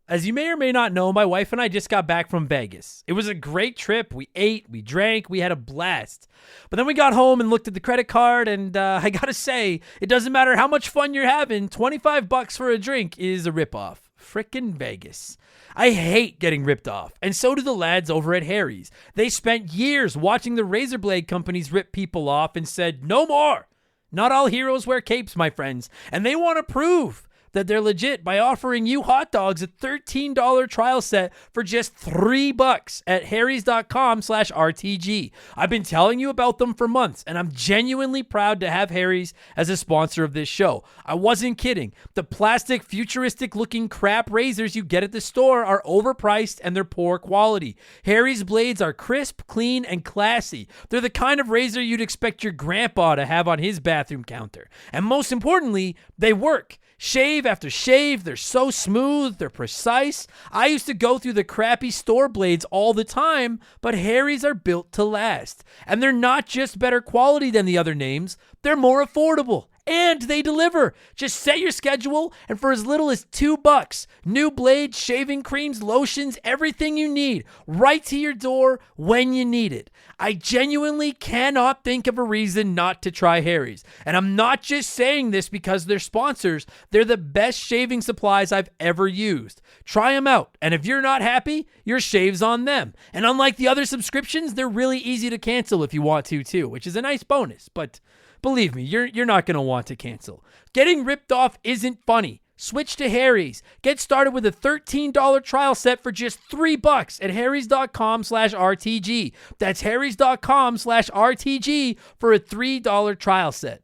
As you may or may not know, my wife and I just got back from Vegas. It was a great trip. We ate, we drank, we had a blast. But then we got home and looked at the credit card, and I gotta say, it doesn't matter how much fun you're having, $25 for a drink is a ripoff. Frickin' Vegas. I hate getting ripped off, and so do the lads over at Harry's. They spent years watching the razor blade companies rip people off and said, no more. Not all heroes wear capes, my friends, and they want to prove that they're legit by offering you hot dogs a $13 trial set for just $3 at harrys.com/RTG. I've been telling you about them for months, and I'm genuinely proud to have Harry's as a sponsor of this show. I wasn't kidding. The plastic, futuristic-looking crap razors you get at the store are overpriced and they're poor quality. Harry's blades are crisp, clean, and classy. They're the kind of razor you'd expect your grandpa to have on his bathroom counter. And most importantly, they work. Shave after shave, they're so smooth, they're precise. I used to go through the crappy store blades all the time, but Harry's are built to last. And they're not just better quality than the other names, they're more affordable. And they deliver. Just set your schedule, and for as little as $2, new blades, shaving creams, lotions, everything you need, right to your door when you need it. I genuinely cannot think of a reason not to try Harry's. And I'm not just saying this because they're sponsors. They're the best shaving supplies I've ever used. Try them out, and if you're not happy, your shave's on them. And unlike the other subscriptions, they're really easy to cancel if you want to too, which is a nice bonus, but believe me, you're not going to want to cancel. Getting ripped off isn't funny. Switch to Harry's. Get started with a $13 trial set for just $3 at harrys.com/RTG. That's harrys.com/RTG for a $3 trial set.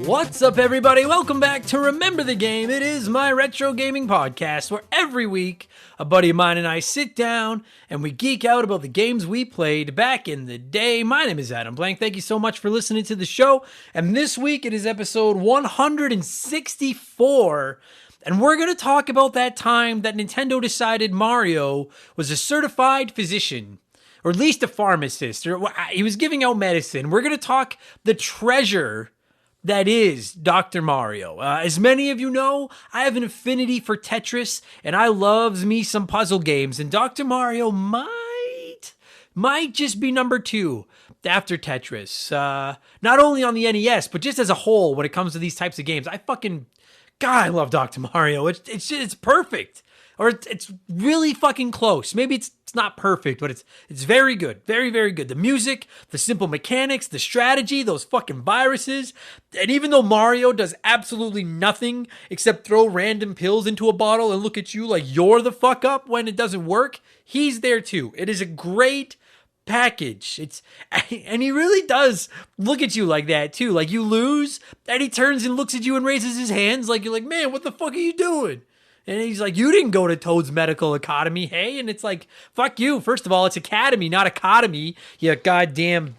What's up, everybody? Welcome back to Remember the Game. It is my retro gaming podcast where every week a buddy of mine and I sit down and we geek out about the games we played back in the day. My name is Adam Blank. Thank you so much for listening to the show. And this week it is episode 164. And we're going to talk about that time that Nintendo decided Mario was a certified physician, or at least a pharmacist, or he was giving out medicine. We're going to talk the treasure that is Dr. Mario. As many of you know, I have an affinity for Tetris, and I loves me some puzzle games, and Dr. Mario might just be number 2 after Tetris. Not only on the NES, but just as a whole when it comes to these types of games. I love Dr. Mario. It's perfect. Or it's really fucking close. Maybe it's not perfect, but it's very good. Very, very good. The music, the simple mechanics, the strategy, those fucking viruses. And even though Mario does absolutely nothing except throw random pills into a bottle and look at you like you're the fuck up when it doesn't work, he's there too. It is a great package. And he really does look at you like that too. Like you lose, and he turns and looks at you and raises his hands like you're like, man, what the fuck are you doing? And he's like, you didn't go to Toad's Medical Academy, hey? And it's like, fuck you. First of all, it's Academy, not Academy, you goddamn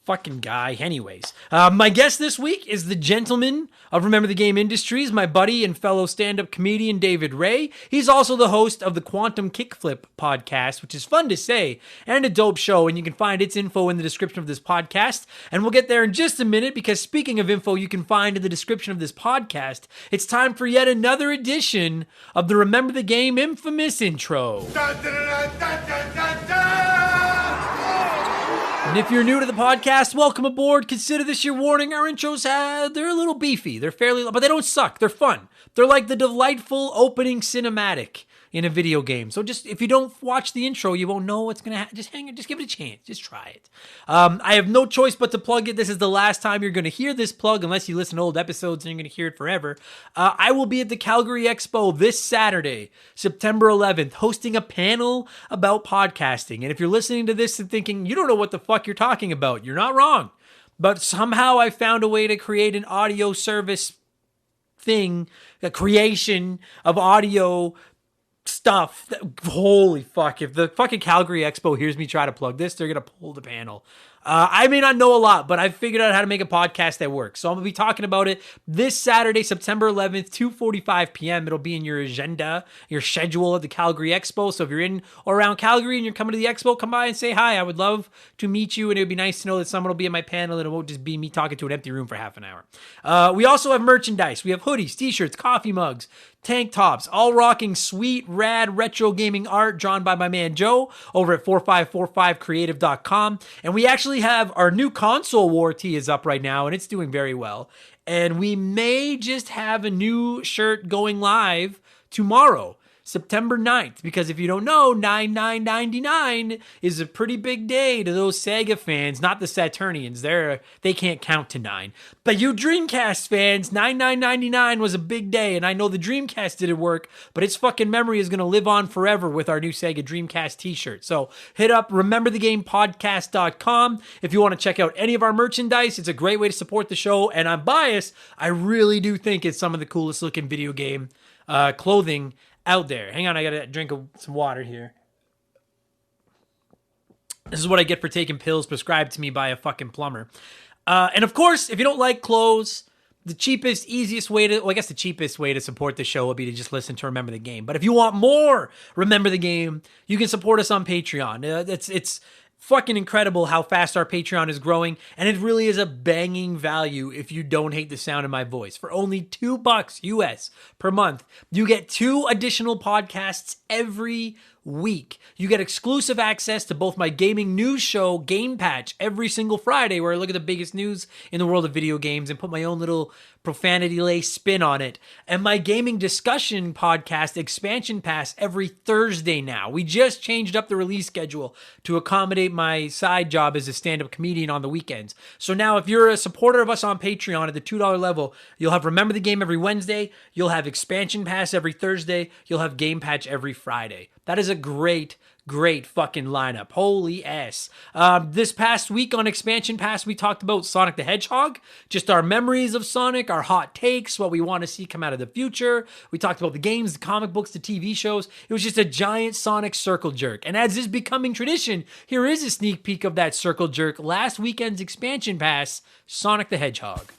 fucking guy. Anyways, my guest this week is the gentleman of Remember the Game Industries, my buddy and fellow stand-up comedian David Ray. He's also the host of the Quantum Kickflip podcast, which is fun to say, and a dope show, and you can find its info in the description of this podcast. And we'll get there in just a minute, because speaking of info you can find in the description of this podcast, it's time for yet another edition of the Remember the Game infamous intro. Dun, dun, dun, dun, dun, dun, dun. And if you're new to the podcast, welcome aboard. Consider this your warning. Our intros, they're a little beefy. They're fairly, but they don't suck. They're fun. They're like the delightful opening cinematic in a video game. So just, if you don't watch the intro, you won't know what's going to happen. Just hang it. Just give it a chance. Just try it. I have no choice but to plug it. This is the last time you're going to hear this plug, unless you listen to old episodes and you're going to hear it forever. I will be at the Calgary Expo this Saturday, September 11th, hosting a panel about podcasting. And if you're listening to this and thinking, you don't know what the fuck you're talking about, you're not wrong. But somehow I found a way to create an audio service thing, a creation of audio stuff. Holy fuck. If the fucking Calgary Expo hears me try to plug this, they're going to pull the panel. I may not know a lot, but I've figured out how to make a podcast that works. So I'm going to be talking about it this Saturday, September 11th, 2:45 p.m. It'll be in your agenda, your schedule at the Calgary Expo. So if you're in or around Calgary and you're coming to the Expo, come by and say hi. I would love to meet you, and it would be nice to know that someone will be in my panel and it won't just be me talking to an empty room for half an hour. We also have merchandise. We have hoodies, t-shirts, coffee mugs, tank tops, all rocking sweet, rad, retro gaming art drawn by my man Joe over at 4545creative.com. And we actually have our new console war tee is up right now, and it's doing very well. And we may just have a new shirt going live tomorrow, September 9th, because if you don't know, 99.99 is a pretty big day to those Sega fans, not the Saturnians. They can't count to 9. But you Dreamcast fans, 99.99 was a big day, and I know the Dreamcast didn't work, but its fucking memory is going to live on forever with our new Sega Dreamcast t-shirt. So hit up rememberthegamepodcast.com if you want to check out any of our merchandise. It's a great way to support the show, and I'm biased. I really do think it's some of the coolest looking video game clothing out there. Hang on, I gotta drink some water here. This is what I get for taking pills prescribed to me by a fucking plumber. And of course, if you don't like clothes, the cheapest, easiest way to, well, I guess the cheapest way to support the show would be to just listen to Remember the Game. But if you want more Remember the Game, you can support us on Patreon. It's fucking incredible how fast our Patreon is growing, and it really is a banging value if you don't hate the sound of my voice. For only $2 US per month, you get 2 additional podcasts every week. You get exclusive access to both my gaming news show, Game Patch, every single Friday, where I look at the biggest news in the world of video games and put my own little profanity-laced spin on it, and my gaming discussion podcast, Expansion Pass, every Thursday now. We just changed up the release schedule to accommodate my side job as a stand-up comedian on the weekends. So now if you're a supporter of us on Patreon at the $2 level, you'll have Remember the Game every Wednesday, you'll have Expansion Pass every Thursday, you'll have Game Patch every Friday. That is a great fucking lineup. Holy ass. This past week on Expansion Pass, we talked about Sonic the Hedgehog, just our memories of Sonic, our hot takes, what we want to see come out of the future. We talked about the games, the comic books, the TV shows. It was just a giant Sonic circle jerk. And as is becoming tradition, here is a sneak peek of that circle jerk. Last weekend's Expansion Pass, Sonic the Hedgehog.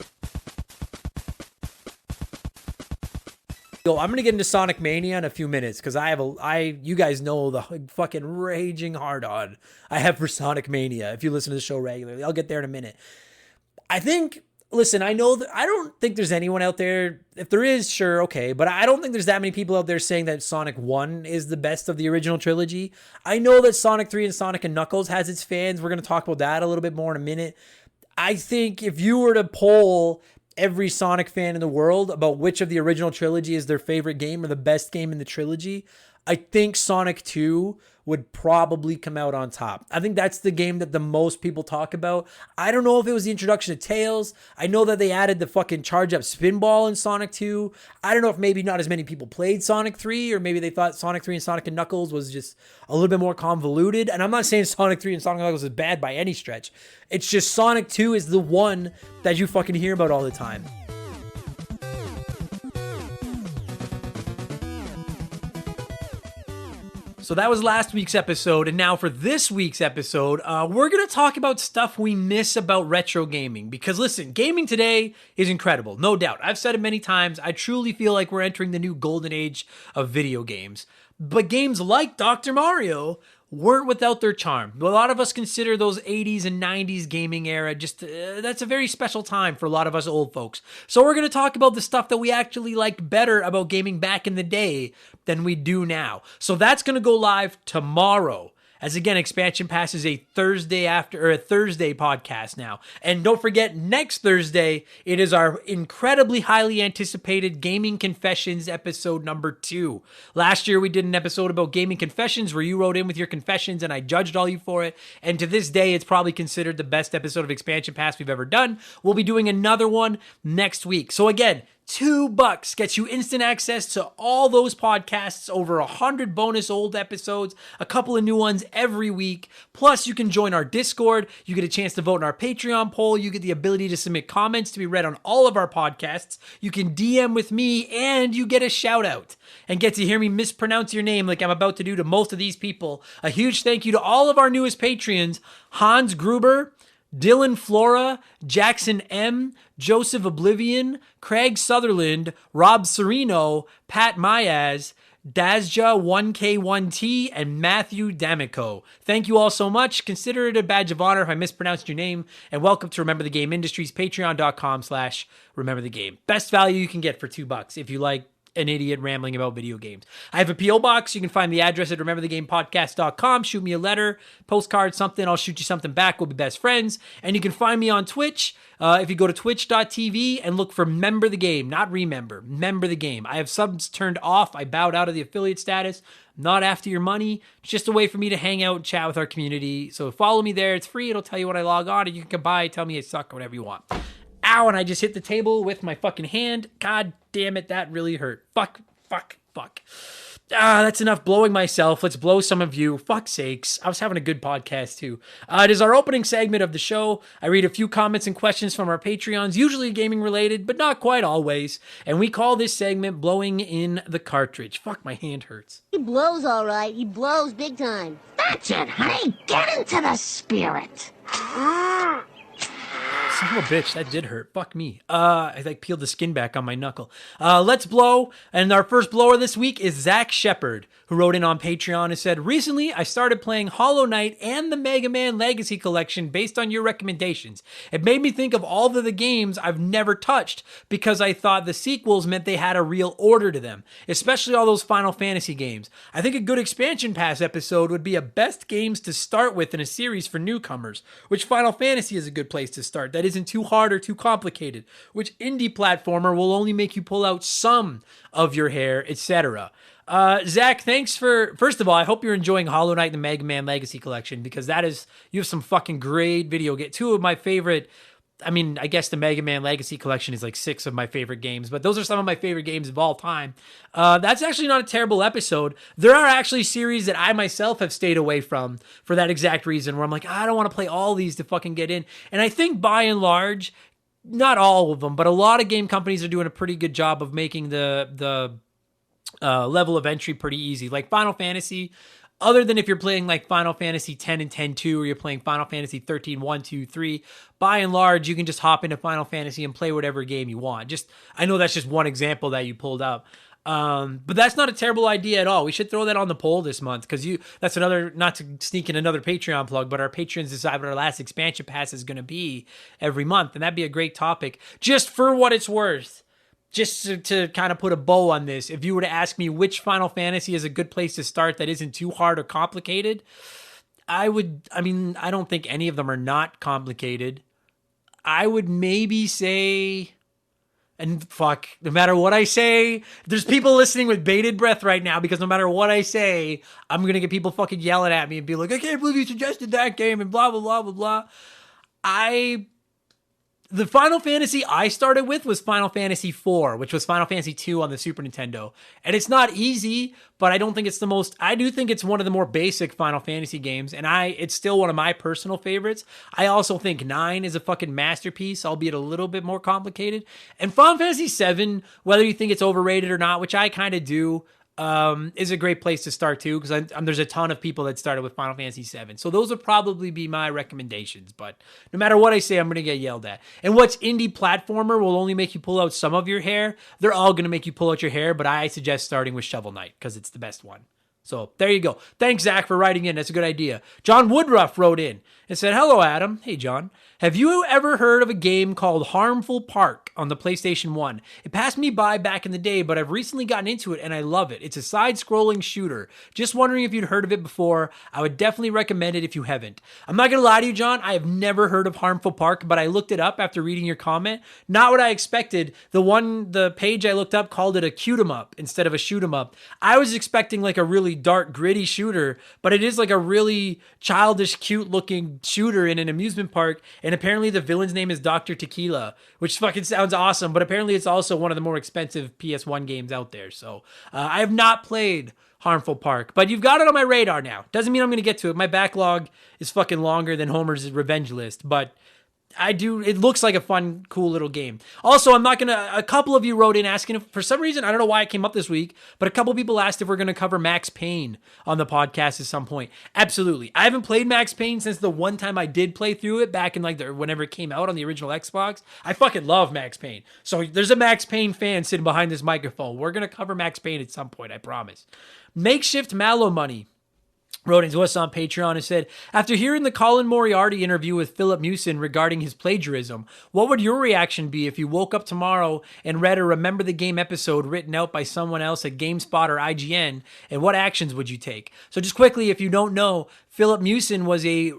I'm gonna get into Sonic Mania in a few minutes because you guys know the fucking raging hard on I have for Sonic Mania. If you listen to the show regularly, I'll get there in a minute. Listen, I know that I don't think there's anyone out there. If there is, sure, okay, but I don't think there's that many people out there saying that Sonic 1 is the best of the original trilogy. I know that Sonic 3 and Sonic and Knuckles has its fans. We're gonna talk about that a little bit more in a minute. I think if you were to poll every Sonic fan in the world about which of the original trilogy is their favorite game or the best game in the trilogy, I think Sonic 2 would probably come out on top. I think that's the game that the most people talk about. I don't know if it was the introduction of Tails. I know that they added the fucking charge up spin ball in Sonic 2. I don't know if maybe not as many people played Sonic 3, or maybe they thought Sonic 3 and Sonic and Knuckles was just a little bit more convoluted. And I'm not saying Sonic 3 and Sonic and Knuckles is bad by any stretch. It's just Sonic 2 is the one that you fucking hear about all the time. So that was last week's episode, and now for this week's episode, we're going to talk about stuff we miss about retro gaming. Because listen, gaming today is incredible, no doubt. I've said it many times, I truly feel like we're entering the new golden age of video games. But games like Dr. Mario weren't without their charm. A lot of us consider those 80s and 90s gaming era just, that's a very special time for a lot of us old folks. So we're going to talk about the stuff that we actually liked better about gaming back in the day than we do now. So that's going to go live tomorrow. As again, Expansion Pass is a Thursday podcast now. And don't forget, next Thursday, it is our incredibly highly anticipated Gaming Confessions episode number 2. Last year, we did an episode about Gaming Confessions where you wrote in with your confessions and I judged all you for it. And to this day, it's probably considered the best episode of Expansion Pass we've ever done. We'll be doing another one next week. So again, $2 gets you instant access to all those podcasts, over 100 bonus old episodes, a couple of new ones every week. Plus, you can join our Discord. You get a chance to vote in our Patreon poll. You get the ability to submit comments to be read on all of our podcasts. You can DM with me, and you get a shout out and get to hear me mispronounce your name like I'm about to do to most of these people. A huge thank you to all of our newest Patreons: Hans Gruber, Dylan Flora, Jackson M, Joseph Oblivion, Craig Sutherland, Rob Sereno, Pat Mayaz, Dazja 1K1T, and Matthew D'Amico. Thank you all so much. Consider it a badge of honor if I mispronounced your name, and welcome to Remember the Game Industries, patreon.com/Remember the Game. Best value you can get for $2 if you like an idiot rambling about video games. I have a P.O. box. You can find the address at rememberthegamepodcast.com. Shoot me a letter, postcard, something. I'll shoot you something back. We'll be best friends. And you can find me on Twitch. If you go to twitch.tv and look for Member the Game, not Remember, Member the Game. I have subs turned off. I bowed out of the affiliate status. Not after your money. It's just a way for me to hang out and chat with our community. So follow me there. It's free. It'll tell you when I log on, and you can buy, tell me I suck, whatever you want. Ow, and I just hit the table with my fucking hand. God damn it, that really hurt. Fuck. That's enough blowing myself. Let's blow some of you. Fuck's sakes. I was having a good podcast too. It is our opening segment of the show. I read a few comments and questions from our Patreons, usually gaming related, but not quite always. And we call this segment Blowing in the Cartridge. Fuck, my hand hurts. He blows all right. He blows big time. That's it, honey. Get into the spirit. Son of a bitch, that did hurt. Fuck me. I peeled the skin back on my knuckle. Let's blow. And our first blower this week is Zach Shepard, who wrote in on Patreon and said, recently I started playing Hollow Knight and the Mega Man Legacy Collection based on your recommendations. It made me think of all of the games I've never touched because I thought the sequels meant they had a real order to them, especially all those Final Fantasy games. I think a good expansion pass episode would be a best games to start with in a series for newcomers, which Final Fantasy is a good place to start. That isn't too hard or too complicated, which indie platformer will only make you pull out some of your hair, etc. Zach, thanks for, first of all, I hope you're enjoying Hollow Knight and the Mega Man Legacy Collection, because you have some fucking great video games. Two of my favorite, I guess the Mega Man Legacy Collection is like 6 of my favorite games, but those are some of my favorite games of all time. That's actually not a terrible episode. There are actually series that I myself have stayed away from for that exact reason, where I'm like, I don't want to play all these to fucking get in. And I think by and large, not all of them, but a lot of game companies are doing a pretty good job of making the level of entry pretty easy. Like Final Fantasy, other than if you're playing like Final Fantasy 10 and 10-2, or you're playing Final Fantasy 13, 1, 2, 3, by and large, you can just hop into Final Fantasy and play whatever game you want. I know that's just one example that you pulled up. But that's not a terrible idea at all. We should throw that on the poll this month, because that's another, not to sneak in another Patreon plug, but our patrons decide what our last expansion pass is going to be every month. And that'd be a great topic. Just for what it's worth, just to kind of put a bow on this, if you were to ask me which Final Fantasy is a good place to start that isn't too hard or complicated, I don't think any of them are not complicated. I would maybe say, and fuck, no matter what I say, there's people listening with bated breath right now, because no matter what I say, I'm going to get people fucking yelling at me and be like, I can't believe you suggested that game and blah, blah, blah, blah, blah. The Final Fantasy I started with was Final Fantasy IV, which was Final Fantasy II on the Super Nintendo. And it's not easy, but I don't think it's I do think it's one of the more basic Final Fantasy games, and it's still one of my personal favorites. I also think 9 is a fucking masterpiece, albeit a little bit more complicated. And Final Fantasy VII, whether you think it's overrated or not, which I kind of do, is a great place to start too, because there's a ton of people that started with Final Fantasy VII. So those would probably be my recommendations, but no matter what I say, I'm going to get yelled at. And what's indie platformer will only make you pull out some of your hair. They're all going to make you pull out your hair, but I suggest starting with Shovel Knight, because it's the best one. So there you go. Thanks, Zach, for writing in. That's a good idea. John Woodruff wrote in and said, hello, Adam. Hey, John. Have you ever heard of a game called Harmful Park on the PlayStation 1? It passed me by back in the day, but I've recently gotten into it and I love it. It's a side-scrolling shooter. Just wondering if you'd heard of it before. I would definitely recommend it if you haven't. I'm not going to lie to you, John. I have never heard of Harmful Park, but I looked it up after reading your comment. Not what I expected. The page I looked up called it a cute 'em up instead of a shoot 'em up. I was expecting like a really dark, gritty shooter, but it is like a really childish, cute looking shooter in an amusement park. And apparently the villain's name is Dr. Tequila, which fucking sounds awesome. But apparently it's also one of the more expensive PS1 games out there. So I have not played Harmful Park, but you've got it on my radar now. Doesn't mean I'm going to get to it. My backlog is fucking longer than Homer's revenge list, but it looks like a fun, cool little game. Also, a couple of you wrote in asking if, for some reason, I don't know why it came up this week, but a couple people asked if we're going to cover Max Payne on the podcast at some point. Absolutely. I haven't played Max Payne since the one time I did play through it back in whenever it came out on the original Xbox. I fucking love Max Payne. So there's a Max Payne fan sitting behind this microphone. We're going to cover Max Payne at some point, I promise. Makeshift Mallow Money wrote into us on Patreon and said, after hearing the Colin Moriarty interview with Philip Mewson regarding his plagiarism, what would your reaction be if you woke up tomorrow and read a Remember the Game episode written out by someone else at GameSpot or IGN, and what actions would you take? So just quickly, if you don't know, Philip Mewson was a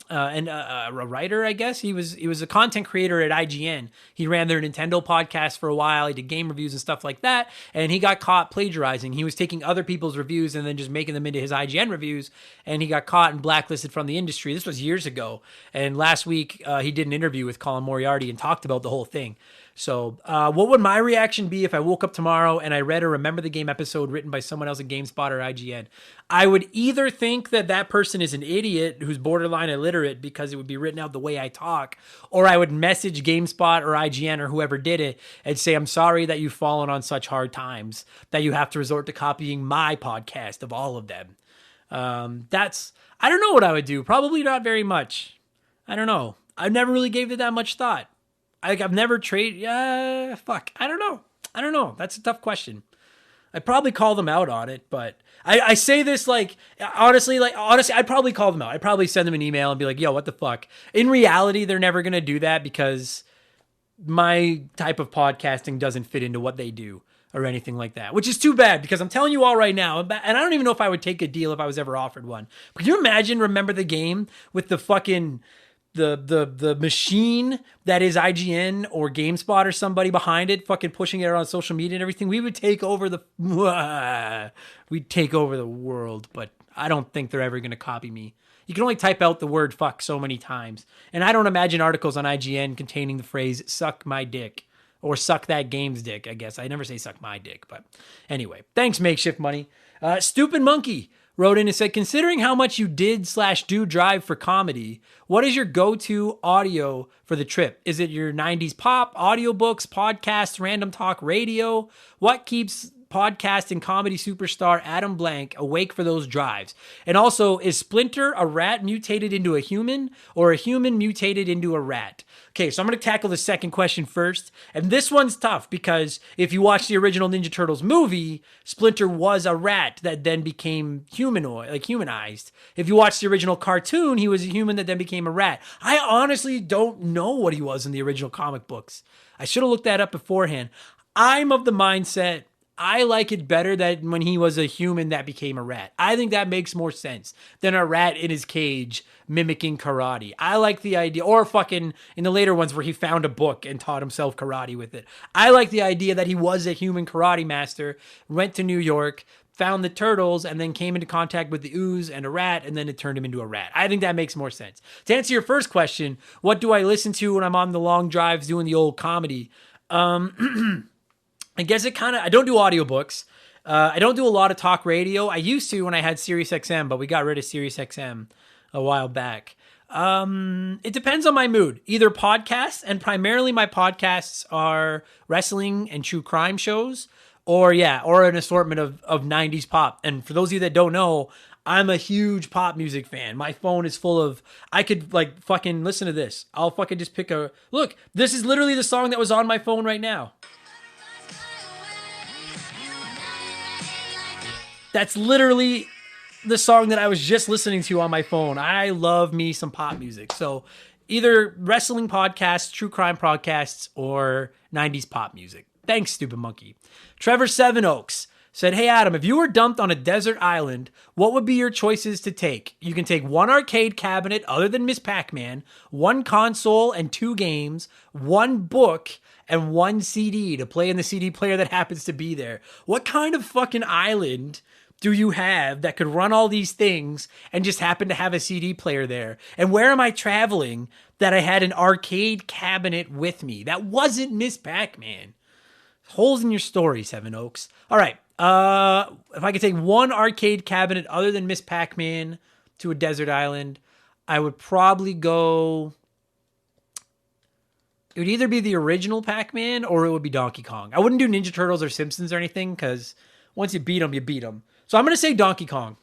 writer, I guess. He was a content creator at IGN. He ran their Nintendo podcast for a while. He did game reviews and stuff like that. And he got caught plagiarizing. He was taking other people's reviews and then just making them into his IGN reviews. And he got caught and blacklisted from the industry. This was years ago. And last week, he did an interview with Colin Moriarty and talked about the whole thing. So what would my reaction be if I woke up tomorrow and I read a Remember the Game episode written by someone else at GameSpot or IGN? I would either think that person is an idiot who's borderline illiterate because it would be written out the way I talk, or I would message GameSpot or IGN or whoever did it and say, I'm sorry that you've fallen on such hard times that you have to resort to copying my podcast of all of them. I don't know what I would do. Probably not very much. I don't know. I never really gave it that much thought. I've never traded. I don't know. That's a tough question. I'd probably call them out on it, but I say this honestly, I'd probably call them out. I'd probably send them an email and be like, yo, what the fuck? In reality, they're never going to do that because my type of podcasting doesn't fit into what they do or anything like that, which is too bad because I'm telling you all right now, and I don't even know if I would take a deal if I was ever offered one. But can you imagine Remember the Game with the fucking the machine that is IGN or GameSpot or somebody behind it, fucking pushing it on social media and everything? We would take over we'd take over the world, but I don't think they're ever going to copy me. You can only type out the word fuck so many times. And I don't imagine articles on IGN containing the phrase suck my dick or suck that game's dick, I guess. I never say suck my dick, but anyway, thanks Makeshift Money. Stupid Monkey wrote in and said, considering how much you did/do drive for comedy, what is your go-to audio for the trip? Is it your 90s pop, audiobooks, podcasts, random talk radio? What keeps podcast and comedy superstar Adam Blank awake for those drives? And also, is Splinter a rat mutated into a human or a human mutated into a rat? Okay, so I'm going to tackle the second question first. And this one's tough because if you watch the original Ninja Turtles movie, Splinter was a rat that then became humanized. If you watch the original cartoon, he was a human that then became a rat. I honestly don't know what he was in the original comic books. I should have looked that up beforehand. I'm of the mindset I like it better that when he was a human that became a rat. I think that makes more sense than a rat in his cage mimicking karate. I like the idea, or fucking in the later ones where he found a book and taught himself karate with it. I like the idea that he was a human karate master, went to New York, found the turtles, and then came into contact with the ooze and a rat, and then it turned him into a rat. I think that makes more sense. To answer your first question, what do I listen to when I'm on the long drives doing the old comedy? I guess I don't do audiobooks. I don't do a lot of talk radio. I used to when I had SiriusXM, but we got rid of SiriusXM a while back. It depends on my mood. Either podcasts, and primarily my podcasts are wrestling and true crime shows, or an assortment of 90s pop. And for those of you that don't know, I'm a huge pop music fan. My phone is full of, I could fucking listen to this. I'll fucking just look, this is literally the song that was on my phone right now. That's literally the song that I was just listening to on my phone. I love me some pop music. So either wrestling podcasts, true crime podcasts, or 90s pop music. Thanks, Stupid Monkey. Trevor Sevenoaks said, hey, Adam, if you were dumped on a desert island, what would be your choices to take? You can take one arcade cabinet other than Miss Pac-Man, one console and 2 games, one book, and 1 CD to play in the CD player that happens to be there. What kind of fucking island do you have that could run all these things and just happen to have a CD player there? And where am I traveling that I had an arcade cabinet with me? That wasn't Miss Pac-Man. Holes in your story, Seven Oaks. All right. If I could take one arcade cabinet other than Miss Pac-Man to a desert island, I would probably go... It would either be the original Pac-Man or it would be Donkey Kong. I wouldn't do Ninja Turtles or Simpsons or anything because once you beat them, you beat them. So I'm going to say Donkey Kong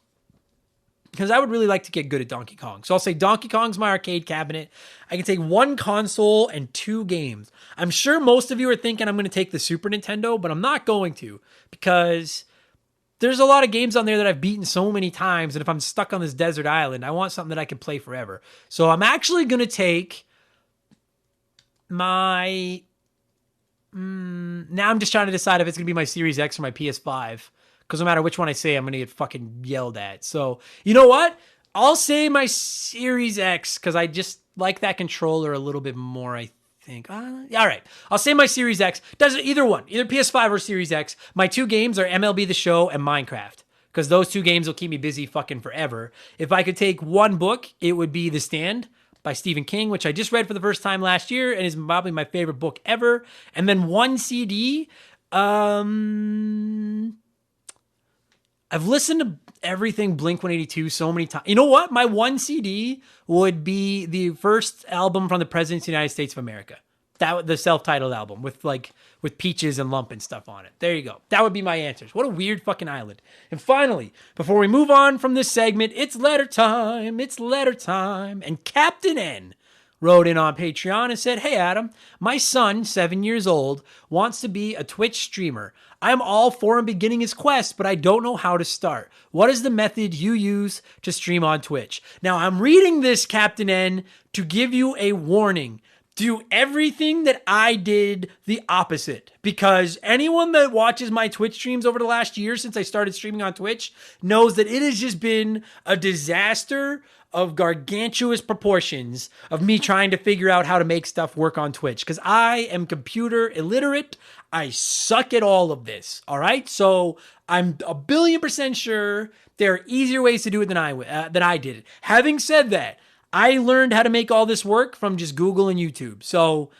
because I would really like to get good at Donkey Kong. So I'll say Donkey Kong's my arcade cabinet. I can take one console and 2 games. I'm sure most of you are thinking I'm going to take the Super Nintendo, but I'm not going to because there's a lot of games on there that I've beaten so many times. And if I'm stuck on this desert island, I want something that I can play forever. So I'm actually going to take my... now I'm just trying to decide if it's going to be my Series X or my PS5. Because no matter which one I say, I'm going to get fucking yelled at. So, you know what? I'll say my Series X because I just like that controller a little bit more, I think. All right. I'll say my Series X. Does it either one, either PS5 or Series X. My 2 games are MLB The Show and Minecraft because those 2 games will keep me busy fucking forever. If I could take one book, it would be The Stand by Stephen King, which I just read for the first time last year and is probably my favorite book ever. And then one CD, I've listened to everything Blink-182 so many times. You know what? My one CD would be the first album from the President of the United States of America. That the self-titled album with Peaches and Lump and stuff on it. There you go. That would be my answers. What a weird fucking island. And finally, before we move on from this segment, it's letter time. It's letter time. And Captain N wrote in on Patreon and said, "Hey Adam, my son, 7 years old, wants to be a Twitch streamer. I'm all for him beginning his quest, but I don't know how to start. What is the method you use to stream on Twitch?" Now, I'm reading this, Captain N, to give you a warning. Do everything that I did the opposite, because anyone that watches my Twitch streams over the last year since I started streaming on Twitch knows that it has just been a disaster of gargantuous proportions of me trying to figure out how to make stuff work on Twitch because I am computer illiterate. I suck at all of this. All right. So I'm 1,000,000,000% sure there are easier ways to do it than I did it. Having said that, I learned how to make all this work from just Google and YouTube. So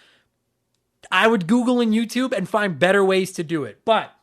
I would Google and YouTube and find better ways to do it. But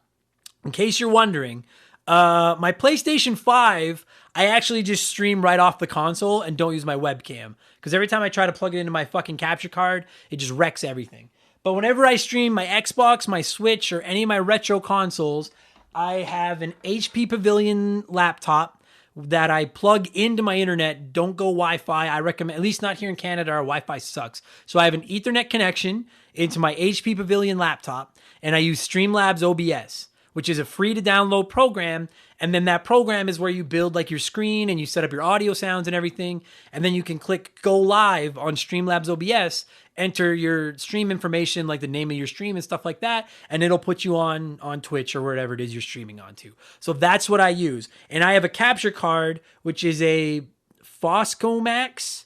in case you're wondering, my PlayStation 5, I actually just stream right off the console and don't use my webcam. Because every time I try to plug it into my fucking capture card, it just wrecks everything. But whenever I stream my Xbox, my Switch, or any of my retro consoles, I have an HP Pavilion laptop that I plug into my internet. Don't go Wi-Fi. I recommend, at least not here in Canada, our Wi-Fi sucks. So I have an Ethernet connection into my HP Pavilion laptop, and I use Streamlabs OBS, which is a free to download program. And then that program is where you build like your screen and you set up your audio sounds and everything. And then you can click go live on Streamlabs OBS, enter your stream information, like the name of your stream and stuff like that. And it'll put you on Twitch or wherever it is you're streaming onto. So that's what I use. And I have a capture card, which is a Foscomax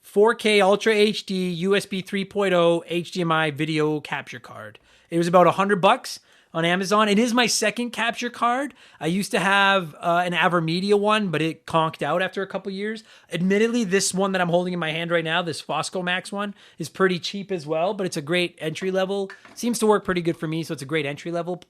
4K Ultra HD USB 3.0 HDMI video capture card. It was about $100 on Amazon. It is my second capture card. I used to have an AverMedia one, but it conked out after a couple years. Admittedly, this one that I'm holding in my hand right now, this Foscomax one, is pretty cheap as well, but it's a great entry level. Seems to work pretty good for me, so it's a great entry level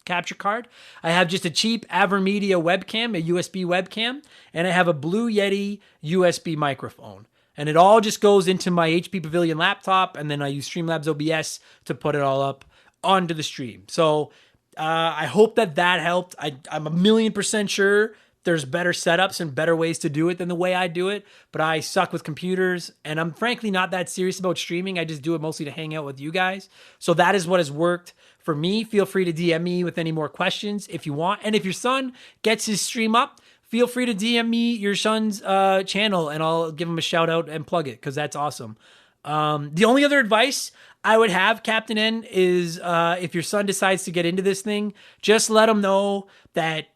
capture card. I have just a cheap AverMedia webcam, a USB webcam, and I have a Blue Yeti USB microphone. And it all just goes into my HP Pavilion laptop, and then I use Streamlabs OBS to put it all up onto the stream. So I hope that helped. I'm 1,000,000% sure there's better setups and better ways to do it than the way I do it, but I suck with computers, and I'm frankly not that serious about streaming. I just do it mostly to hang out with you guys. So that is what has worked for me. Feel free to DM me with any more questions if you want. And if your son gets his stream up, feel free to DM me your son's channel, and I'll give him a shout out and plug it because that's awesome. The only other advice I would have, Captain N, is if your son decides to get into this thing, just let him know that,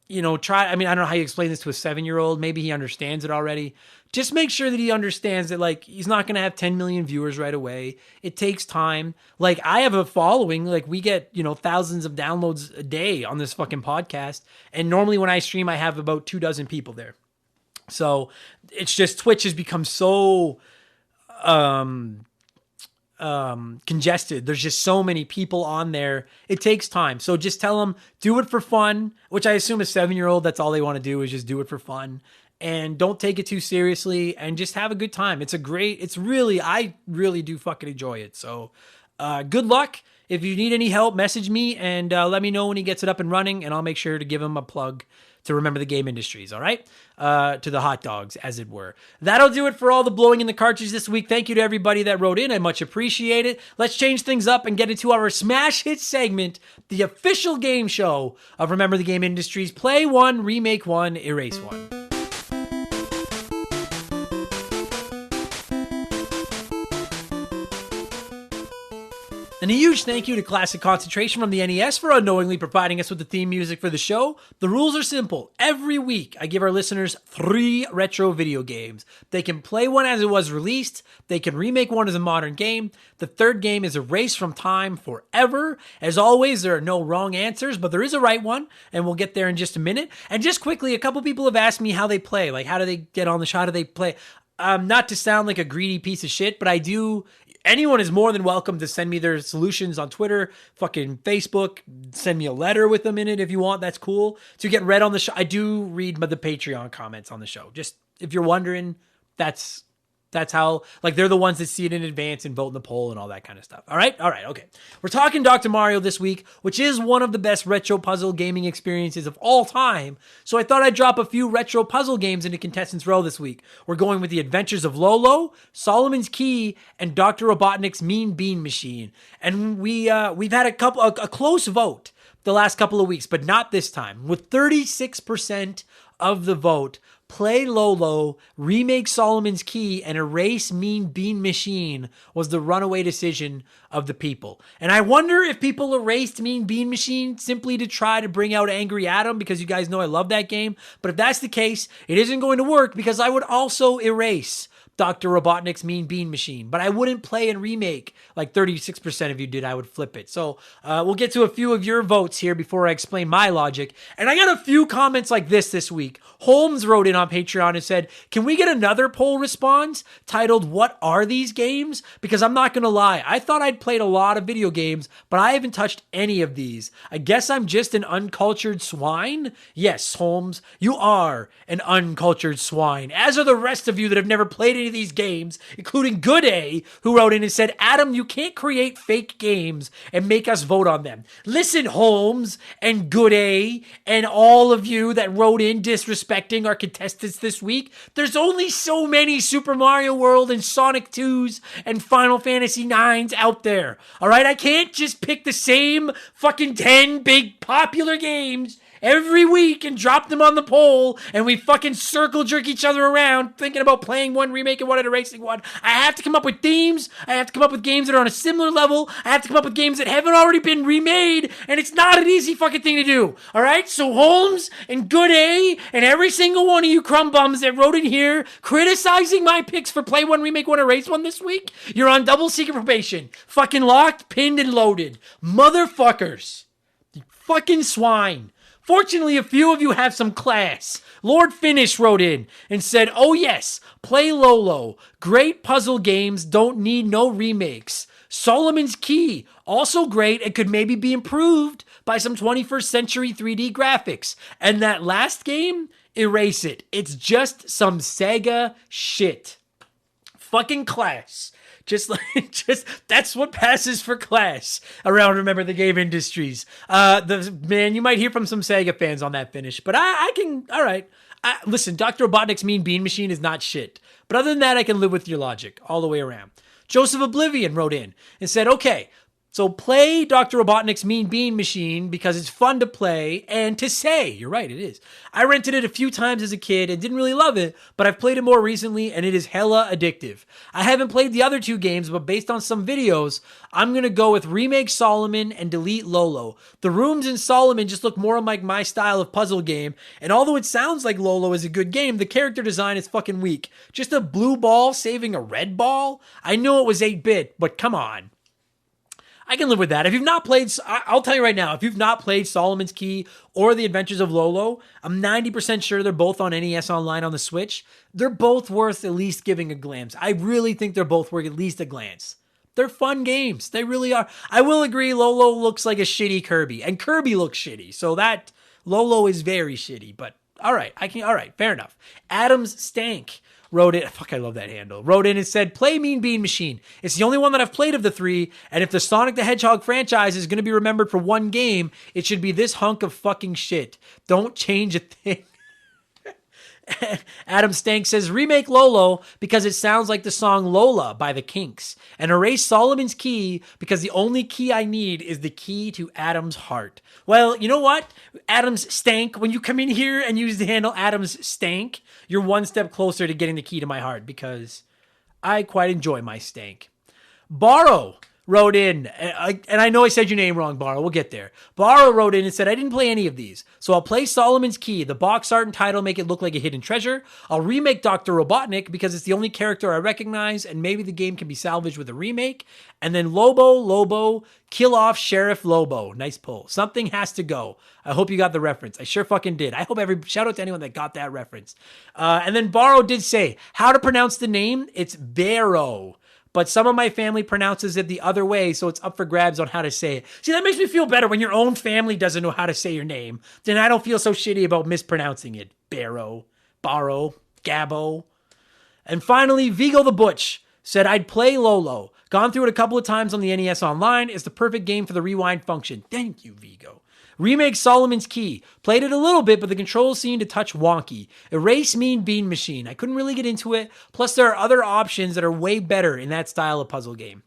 I don't know how you explain this to a 7-year-old. Maybe he understands it already. just make sure that he understands that, like, he's not going to have 10 million viewers right away. It takes time. Like, I have a following. Like, we get, thousands of downloads a day on this fucking podcast. And normally when I stream, I have about 24 people there. So it's just Twitch has become so congested. There's just so many people on there. It takes time. So just tell them, do it for fun, which I assume a 7-year-old, that's all they want to do is just do it for fun. And don't take it too seriously and just have a good time. I really do fucking enjoy it. So good luck. If you need any help, message me and let me know when he gets it up and running, and I'll make sure to give him a plug to Remember the Game Industries, all right? To the hot dogs, as it were. That'll do it for all the blowing in the cartridge this week. Thank you to everybody that wrote in. I much appreciate it. Let's change things up and get into our Smash Hit segment, the official game show of Remember the Game Industries. Play one, remake one, erase one. And a huge thank you to Classic Concentration from the NES for unknowingly providing us with the theme music for the show. The rules are simple. Every week, I give our listeners 3 retro video games. They can play one as it was released. They can remake one as a modern game. The third game is erased from time forever. As always, there are no wrong answers, but there is a right one, and we'll get there in just a minute. And just quickly, a couple people have asked me how they play. Like, how do they get on the show? How do they play? Not to sound like a greedy piece of shit, but I do... Anyone is more than welcome to send me their solutions on Twitter, fucking Facebook. Send me a letter with them in it if you want. That's cool. To get read on the show. I do read the Patreon comments on the show. Just if you're wondering, that's how, like, they're the ones that see it in advance and vote in the poll and all that kind of stuff. All right, okay. We're talking Dr. Mario this week, which is one of the best retro puzzle gaming experiences of all time. So I thought I'd drop a few retro puzzle games into Contestants Row this week. We're going with The Adventures of Lolo, Solomon's Key, and Dr. Robotnik's Mean Bean Machine. And we've had a close vote the last couple of weeks, but not this time. With 36% of the vote, Play Lolo, remake Solomon's Key, and erase Mean Bean Machine was the runaway decision of the people. And I wonder if people erased Mean Bean Machine simply to try to bring out Angry Adam, because you guys know I love that game. But if that's the case, it isn't going to work, because I would also erase Dr. Robotnik's Mean Bean Machine, but I wouldn't play and remake like 36% of you did. I would flip it. So we'll get to a few of your votes here before I explain my logic. And I got a few comments like this week. Holmes wrote in on Patreon and said, can we get another poll response titled, "What are these games?" Because I'm not going to lie, I thought I'd played a lot of video games, but I haven't touched any of these. I guess I'm just an uncultured swine? Yes, Holmes, you are an uncultured swine, as are the rest of you that have never played any of these games, including Good A, who wrote in and said, Adam, you can't create fake games and make us vote on them. Listen, Holmes and Good A and all of you that wrote in disrespecting our contestants this week, there's only so many Super Mario World and Sonic 2s and Final Fantasy 9s out there. All right, I can't just pick the same fucking 10 big popular games every week and drop them on the poll and we fucking circle jerk each other around thinking about playing one, remaking one, and erasing one. I have to come up with themes. I have to come up with games that are on a similar level. I have to come up with games that haven't already been remade, and it's not an easy fucking thing to do. All right? So Holmes and Good A and every single one of you crumb bums that wrote in here criticizing my picks for play one, remake one, erase one this week, you're on double secret probation. Fucking locked, pinned, and loaded. Motherfuckers. You fucking swine. Fortunately, a few of you have some class. Lord Finish wrote in and said, oh yes, play Lolo. Great puzzle games, don't need no remakes. Solomon's Key, also great and could maybe be improved by some 21st century 3D graphics. And that last game, erase it. It's just some Sega shit. Fucking class. Just that's what passes for class around Remember the Game Industries. Man, you might hear from some Sega fans on that finish, but I can, all right. Listen, Dr. Robotnik's Mean Bean Machine is not shit. But other than that, I can live with your logic all the way around. Joseph Oblivion wrote in and said, okay, So play Dr. Robotnik's Mean Bean Machine because it's fun to play and to say. You're right, it is. I rented it a few times as a kid and didn't really love it, but I've played it more recently and it is hella addictive. I haven't played the other two games, but based on some videos, I'm going to go with Remake Solomon and Delete Lolo. The rooms in Solomon just look more like my style of puzzle game, and although it sounds like Lolo is a good game, the character design is fucking weak. Just a blue ball saving a red ball? I know it was 8-bit, but come on. I can live with that. If you've not played, I'll tell you right now, if you've not played Solomon's Key or The Adventures of Lolo, I'm 90% sure they're both on NES Online on the Switch. They're both worth at least giving a glance. I really think they're both worth at least a glance. They're fun games. They really are. I will agree Lolo looks like a shitty Kirby, and Kirby looks shitty. So that Lolo is very shitty, but all right, fair enough. Adams Stank wrote in, fuck, I love that handle, wrote in and said, play Mean Bean Machine. It's the only one that I've played of the three, and if the Sonic the Hedgehog franchise is going to be remembered for one game, it should be this hunk of fucking shit. Don't change a thing. Adam Stank says, remake Lolo because it sounds like the song Lola by the Kinks, and erase Solomon's Key because the only key I need is the key to Adam's heart. Well, you know what? Adams Stank, when you come in here and use the handle Adams Stank, you're one step closer to getting the key to my heart because I quite enjoy my stank. Borrow wrote in, and I know I said your name wrong, Borrow. We'll get there. Borrow wrote in and said, I didn't play any of these, so I'll play Solomon's Key. The box art and title make it look like a hidden treasure. I'll remake Dr. Robotnik because it's the only character I recognize, and maybe the game can be salvaged with a remake. And then Lobo, kill off Sheriff Lobo. Nice pull. Something has to go. I hope you got the reference. I sure fucking did. I hope shout out to anyone that got that reference. And then Borrow did say, how to pronounce the name? It's Barrow. But some of my family pronounces it the other way, so it's up for grabs on how to say it. See, that makes me feel better when your own family doesn't know how to say your name. Then I don't feel so shitty about mispronouncing it. Barrow, Gabbo. And finally, Vigo the Butch said, I'd play Lolo. Gone through it a couple of times on the NES Online. It's the perfect game for the rewind function. Thank you, Vigo. Remake Solomon's Key. Played it a little bit, but the controls seemed to touch wonky. Erase Mean Bean Machine. I couldn't really get into it. Plus, there are other options that are way better in that style of puzzle game.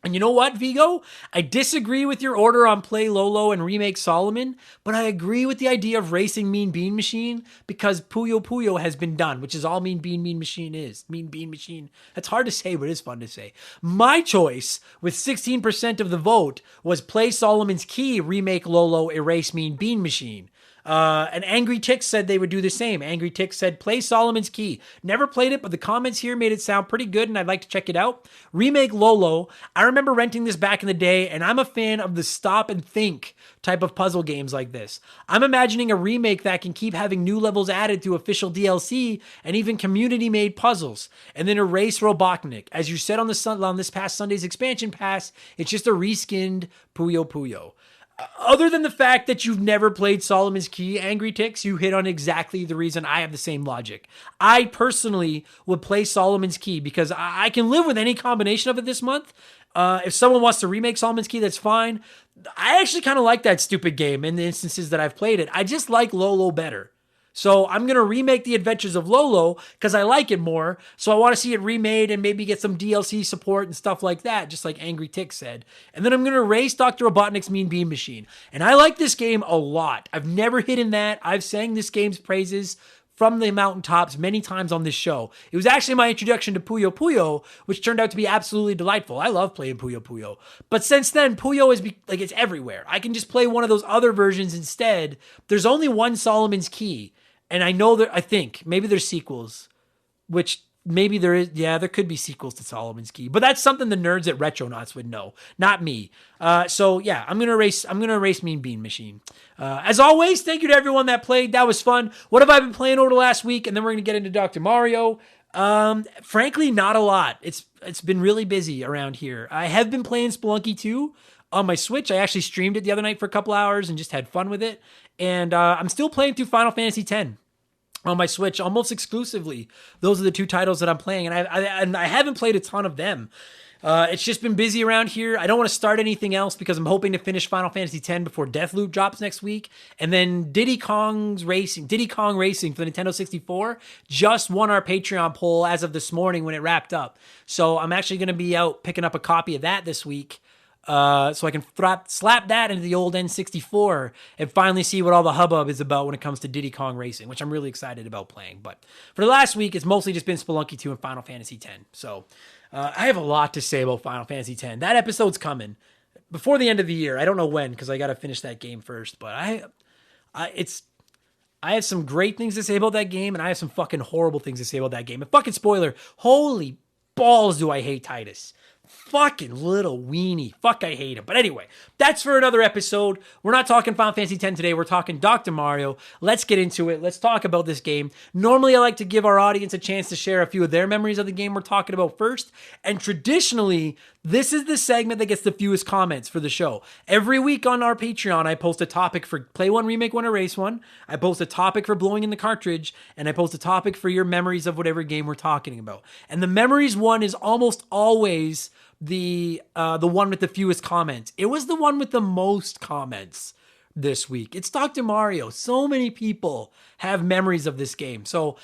And you know what, Vigo? I disagree with your order on Play Lolo and Remake Solomon, but I agree with the idea of racing Mean Bean Machine because Puyo Puyo has been done, which is all Mean Bean Machine is. Mean Bean Machine. That's hard to say, but it is fun to say. My choice, with 16% of the vote, was Play Solomon's Key, Remake Lolo, Erase Mean Bean Machine. And Angry Tick said they would do the same. Angry Tick said, play Solomon's Key. Never played it, but the comments here made it sound pretty good, and I'd like to check it out. Remake Lolo. I remember renting this back in the day, and I'm a fan of the stop and think type of puzzle games like this. I'm imagining a remake that can keep having new levels added through official DLC and even community-made puzzles. And then erase Robotnik. As you said on this past Sunday's expansion pass, it's just a reskinned Puyo Puyo. Other than the fact that you've never played Solomon's Key, Angry Ticks, you hit on exactly the reason I have the same logic. I personally would play Solomon's Key because I can live with any combination of it this month. If someone wants to remake Solomon's Key, that's fine. I actually kind of like that stupid game in the instances that I've played it. I just like Lolo better. So I'm going to remake The Adventures of Lolo because I like it more. So I want to see it remade and maybe get some DLC support and stuff like that, just like Angry Tick said. And then I'm going to erase Dr. Robotnik's Mean Bean Machine. And I like this game a lot. I've never hidden that. I've sang this game's praises from the mountaintops many times on this show. It was actually my introduction to Puyo Puyo, which turned out to be absolutely delightful. I love playing Puyo Puyo. But since then, Puyo is it's everywhere. I can just play one of those other versions instead. There's only one Solomon's Key. And I know I think maybe there's sequels, which maybe there is. Yeah, there could be sequels to Solomon's Key, but that's something the nerds at Retronauts would know, not me. So yeah, I'm gonna erase Mean Bean Machine. As always, thank you to everyone that played. That was fun. What have I been playing over the last week? And then we're gonna get into Dr. Mario. Frankly, not a lot. It's been really busy around here. I have been playing Spelunky 2 on my Switch. I actually streamed it the other night for a couple hours and just had fun with it. And I'm still playing through Final Fantasy X on my Switch almost exclusively. Those are the two titles that I'm playing, and I haven't played a ton of them. It's just been busy around here. I don't want to start anything else because I'm hoping to finish Final Fantasy X before Deathloop drops next week. And then Diddy Kong Racing for the Nintendo 64 just won our Patreon poll as of this morning when it wrapped up. So I'm actually going to be out picking up a copy of that this week. so I can slap that into the old N64 and finally see what all the hubbub is about when it comes to Diddy Kong Racing, which I'm really excited about playing. But for the last week, it's mostly just been Spelunky 2 and Final Fantasy X. So I have a lot to say about Final Fantasy X. That episode's coming before the end of the year. I don't know when, because I got to finish that game first. But I have some great things to say about that game, and I have some fucking horrible things to say about that game. And fucking spoiler, holy balls do I hate Titus. Fucking little weenie. Fuck, I hate him. But anyway, that's for another episode. We're not talking Final Fantasy X today. We're talking Dr. Mario. Let's get into it. Let's talk about this game. Normally, I like to give our audience a chance to share a few of their memories of the game we're talking about first. And traditionally, this is the segment that gets the fewest comments for the show. Every week on our Patreon, I post a topic for Play One, Remake One, Erase One. I post a topic for blowing in the cartridge. And I post a topic for your memories of whatever game we're talking about. And the memories one is almost always the one with the fewest comments. It was the one with the most comments this week. It's Dr. Mario. So many people have memories of this game. So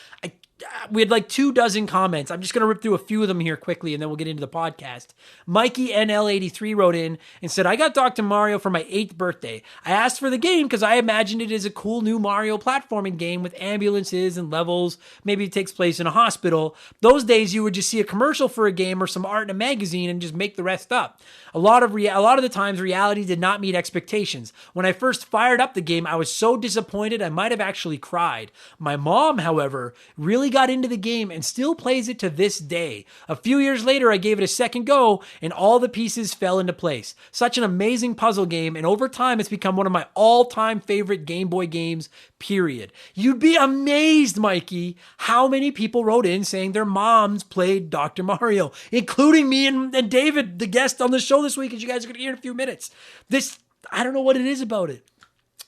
we had like 24 comments. I'm just going to rip through a few of them here quickly, and then we'll get into the podcast. Mikey NL83 wrote in and said, I got Dr. Mario for my 8th birthday. I asked for the game because I imagined it as a cool new Mario platforming game with ambulances and levels. Maybe it takes place in a hospital. Those days, you would just see a commercial for a game or some art in a magazine and just make the rest up. A lot of the times, reality did not meet expectations. When I first fired up the game, I was so disappointed I might have actually cried. My mom, however, really got into the game and still plays it to this day. A few years later, I gave it a second go and all the pieces fell into place. Such an amazing puzzle game, and over time, it's become one of my all-time favorite Game Boy games, period. You'd be amazed, Mikey, how many people wrote in saying their moms played Dr. Mario, including me and David, the guest on the show this week, as you guys are going to hear in a few minutes. I don't know what it is about it.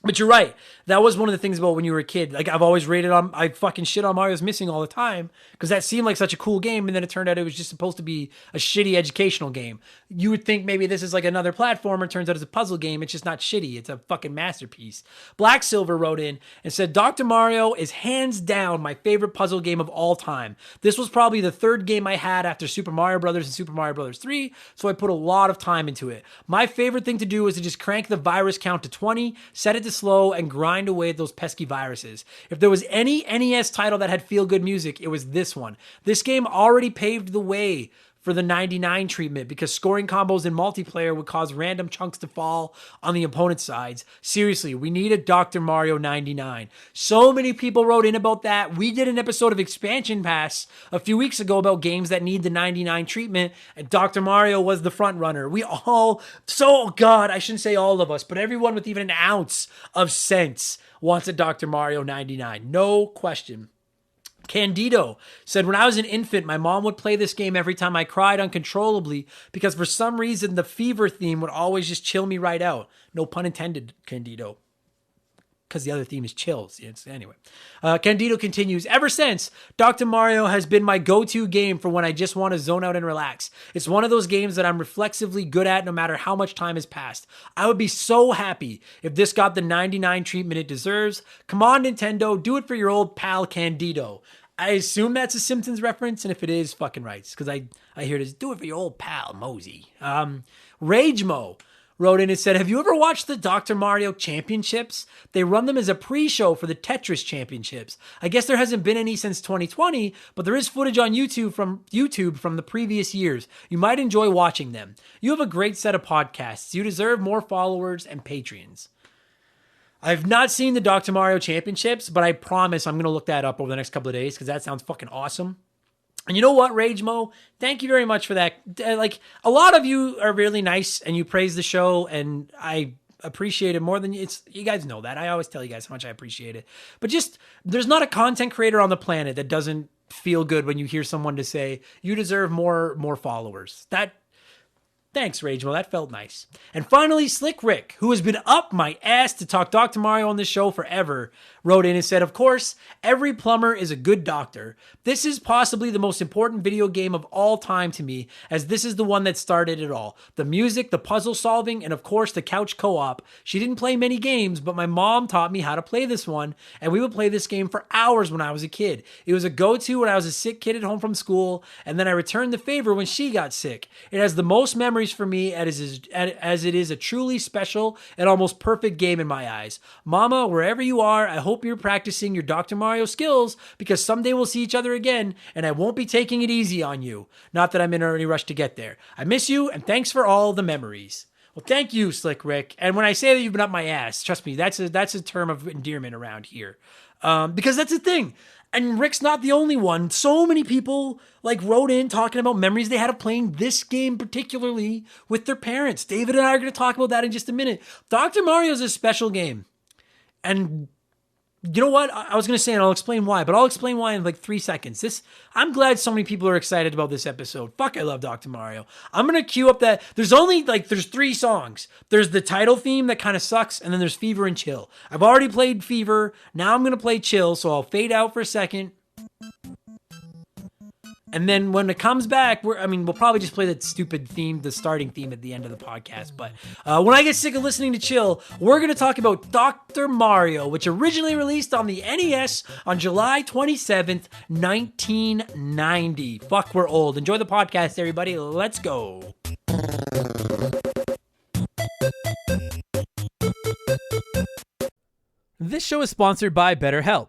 But you're right. That was one of the things about when you were a kid. Like, I've always I fucking shit on Mario's Missing all the time because that seemed like such a cool game, and then it turned out it was just supposed to be a shitty educational game. You would think maybe this is like another platformer. Turns out it's a puzzle game. It's just not shitty. It's a fucking masterpiece. Black Silver wrote in and said, Dr. Mario is hands down my favorite puzzle game of all time. This was probably the 3rd game I had after Super Mario Brothers and Super Mario Brothers 3, so I put a lot of time into it. My favorite thing to do is to just crank the virus count to 20, set it to slow, and grind away at those pesky viruses. If there was any NES title that had feel-good music, it was this one. This game already paved the way for the 99 treatment because scoring combos in multiplayer would cause random chunks to fall on the opponent's sides. Seriously, we need a Dr. Mario 99. So many people wrote in about that. We did an episode of Expansion Pass a few weeks ago about games that need the 99 treatment, and Dr. Mario was the front runner. God, I shouldn't say all of us, but everyone with even an ounce of sense wants a Dr. Mario 99. No question. Candido said, when I was an infant, my mom would play this game every time I cried uncontrollably because for some reason the fever theme would always just chill me right out. No pun intended, Candido. Because the other theme is chills. Anyway. Candido continues, ever since, Dr. Mario has been my go-to game for when I just want to zone out and relax. It's one of those games that I'm reflexively good at no matter how much time has passed. I would be so happy if this got the 99 treatment it deserves. Come on, Nintendo, do it for your old pal Candido. I assume that's a Simpsons reference, and if it is, fucking rights, because I hear this, do it for your old pal, Mosey. Rage Mo wrote in and said, have you ever watched the Dr. Mario Championships? They run them as a pre-show for the Tetris Championships. I guess there hasn't been any since 2020, but there is footage on YouTube from the previous years. You might enjoy watching them. You have a great set of podcasts. You deserve more followers and Patreons. I've not seen the Dr. Mario Championships, but I promise I'm going to look that up over the next couple of days because that sounds fucking awesome. And you know what, Rage Mo? Thank you very much for that. Like, a lot of you are really nice and you praise the show, and I appreciate it more than you guys know that. I always tell you guys how much I appreciate it. But just, there's not a content creator on the planet that doesn't feel good when you hear someone to say, you deserve more followers. Thanks, Ragemo. That felt nice. And finally, Slick Rick, who has been up my ass to talk Dr. Mario on this show forever, wrote in and said, of course, every plumber is a good doctor. This is possibly the most important video game of all time to me, as this is the one that started it all. The music, the puzzle solving, and of course, the couch co-op. She didn't play many games, but my mom taught me how to play this one, and we would play this game for hours when I was a kid. It was a go-to when I was a sick kid at home from school, and then I returned the favor when she got sick. It has the most memories memories for me as it is a truly special and almost perfect game in my eyes. Mama, wherever you are, I hope you're practicing your Dr. Mario skills because someday we'll see each other again and I won't be taking it easy on you. Not that I'm in any rush to get there. I miss you and thanks for all the memories. Well, thank you, Slick Rick. And when I say that you've been up my ass, trust me, that's a term of endearment around here. Because that's the thing. And Rick's not the only one. So many people wrote in talking about memories they had of playing this game particularly with their parents. David and I are going to talk about that in just a minute. Dr. Mario is a special game. And you know what? I was going to say, and I'll explain why, but I'll explain why in 3 seconds. I'm glad so many people are excited about this episode. Fuck, I love Dr. Mario. I'm going to queue up that. There's only, there's 3 songs. There's the title theme that kind of sucks, and then there's Fever and Chill. I've already played Fever. Now I'm going to play Chill, so I'll fade out for a second. And then when it comes back, we'll probably just play that stupid theme, the starting theme at the end of the podcast. But when I get sick of listening to Chill, we're going to talk about Dr. Mario, which originally released on the NES on July 27th, 1990. Fuck, we're old. Enjoy the podcast, everybody. Let's go. This show is sponsored by BetterHelp.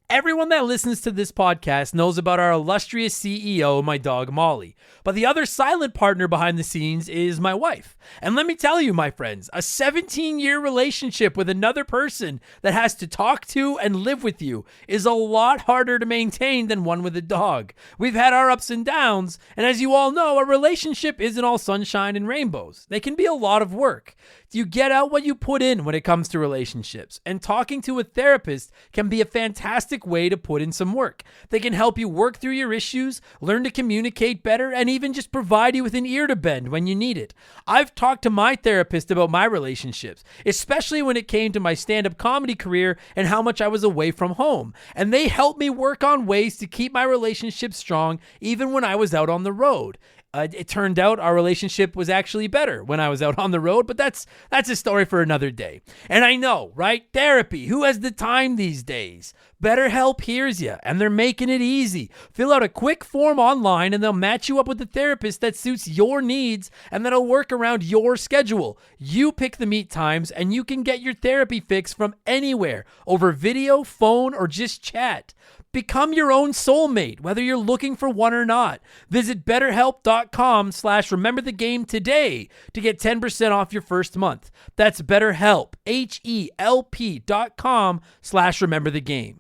Everyone that listens to this podcast knows about our illustrious CEO, my dog Molly. But the other silent partner behind the scenes is my wife. And let me tell you, my friends, a 17-year relationship with another person that has to talk to and live with you is a lot harder to maintain than one with a dog. We've had our ups and downs, and as you all know, a relationship isn't all sunshine and rainbows. They can be a lot of work. You get out what you put in when it comes to relationships, and talking to a therapist can be a fantastic way to put in some work. They can help you work through your issues, learn to communicate better, and even just provide you with an ear to bend when you need it. I've talked to my therapist about my relationships, especially when it came to my stand-up comedy career and how much I was away from home, and they helped me work on ways to keep my relationship strong even when I was out on the road. It turned out our relationship was actually better when I was out on the road, but that's a story for another day. And I know, right? Therapy. Who has the time these days? BetterHelp hears you, and they're making it easy. Fill out a quick form online, and they'll match you up with a therapist that suits your needs, and that'll work around your schedule. You pick the meet times, and you can get your therapy fix from anywhere, over video, phone, or just chat. Become your own soulmate, whether you're looking for one or not. Visit BetterHelp.com/rememberthegame today to get 10% off your first month. That's BetterHelp, HELP.com/rememberthegame.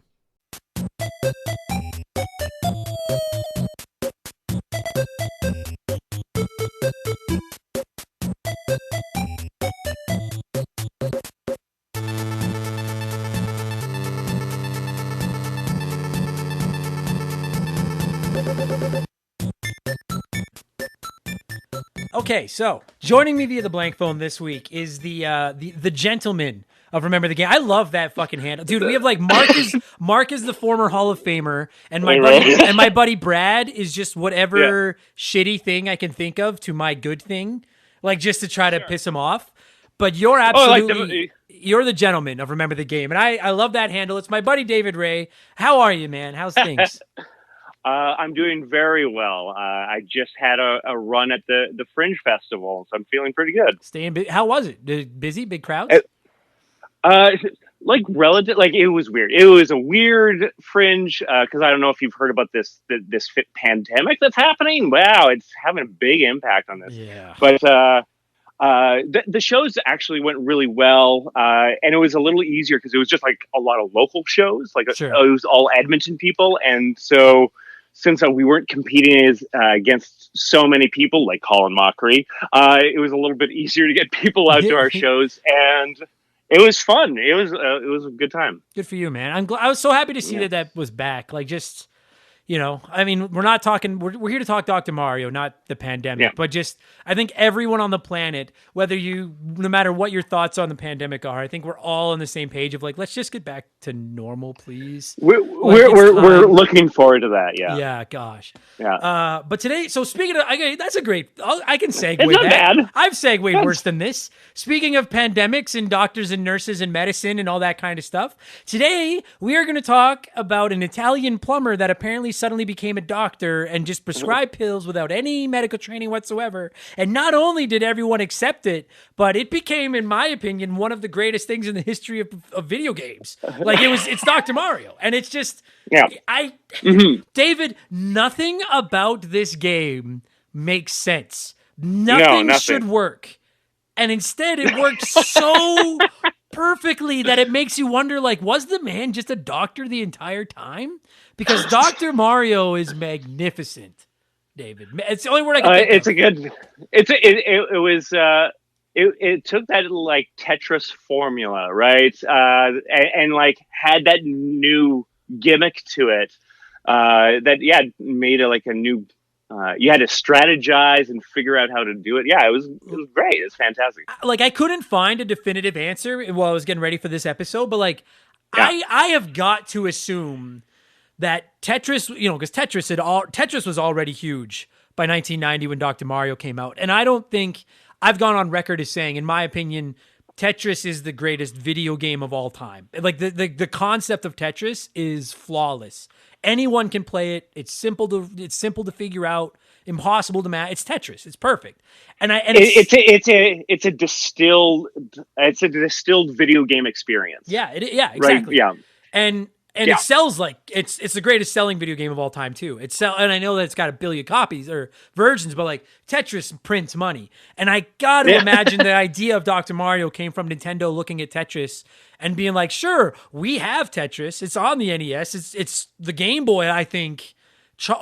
Okay, so joining me via the blank phone this week is the gentleman of Remember the Game. I love that fucking handle, dude. We have Mark is the former Hall of Famer, and my buddy Brad is just whatever shitty thing I can think of to my good thing, just to try to piss him off. But you're absolutely you're the gentleman of Remember the Game, and I love that handle. It's my buddy David Ray. How are you, man? How's things? I'm doing very well. I just had a run at the Fringe Festival, so I'm feeling pretty good. How was it? Busy? Big crowds? Relative. It was weird. It was a weird Fringe because I don't know if you've heard about this pandemic that's happening. Wow, it's having a big impact on this. Yeah. But the shows actually went really well, and it was a little easier because it was just a lot of local shows. Sure. It was all Edmonton people, and so. Since we weren't competing against so many people like Colin Mockery, it was a little bit easier to get people out to our shows, and it was fun. It was a good time. Good for you, man. I was so happy to see that was back. We're not talking. We're here to talk Dr. Mario, not the pandemic, but just I think everyone on the planet, no matter what your thoughts on the pandemic are, I think we're all on the same page of let's just get back to normal, please. We're looking forward to that. Yeah. Yeah. Gosh. Yeah. But today, so speaking of, that's a great. I can segue. It's not bad. I've segued worse than this. Speaking of pandemics and doctors and nurses and medicine and all that kind of stuff, today we are going to talk about an Italian plumber that apparently suddenly became a doctor and just prescribed pills without any medical training whatsoever. And not only did everyone accept it, but it became, in my opinion, one of the greatest things in the history of video games. Like it's Dr. Mario. And it's just, David, nothing about this game makes sense. Nothing should work. And instead it worked so perfectly that it makes you wonder, like, was the man just a doctor the entire time? Because Dr. Mario is magnificent, David. It's the only word I can think it's of. a good. It took that like Tetris formula, right? And like had that new gimmick to it. That made it like a new. You had to strategize and figure out how to do it. Yeah, it was great. It was fantastic. Like, I couldn't find a definitive answer while I was getting ready for this episode, but like, I have got to assume that Tetris, because Tetris was already huge by 1990 when Dr. Mario came out, and I don't think I've gone on record as saying, in my opinion, Tetris is the greatest video game of all time. Like the concept of Tetris is flawless. Anyone can play it. It's simple to figure out. Impossible to match. It's Tetris. It's perfect. It's a distilled video game experience. Yeah. Exactly. Right? Yeah. And it sells like it's the greatest selling video game of all time too. And I know that it's got a billion copies or versions, but like Tetris prints money. And I got to imagine the idea of Dr. Mario came from Nintendo looking at Tetris and being like, sure, we have Tetris. It's on the NES. It's the Game Boy, I think,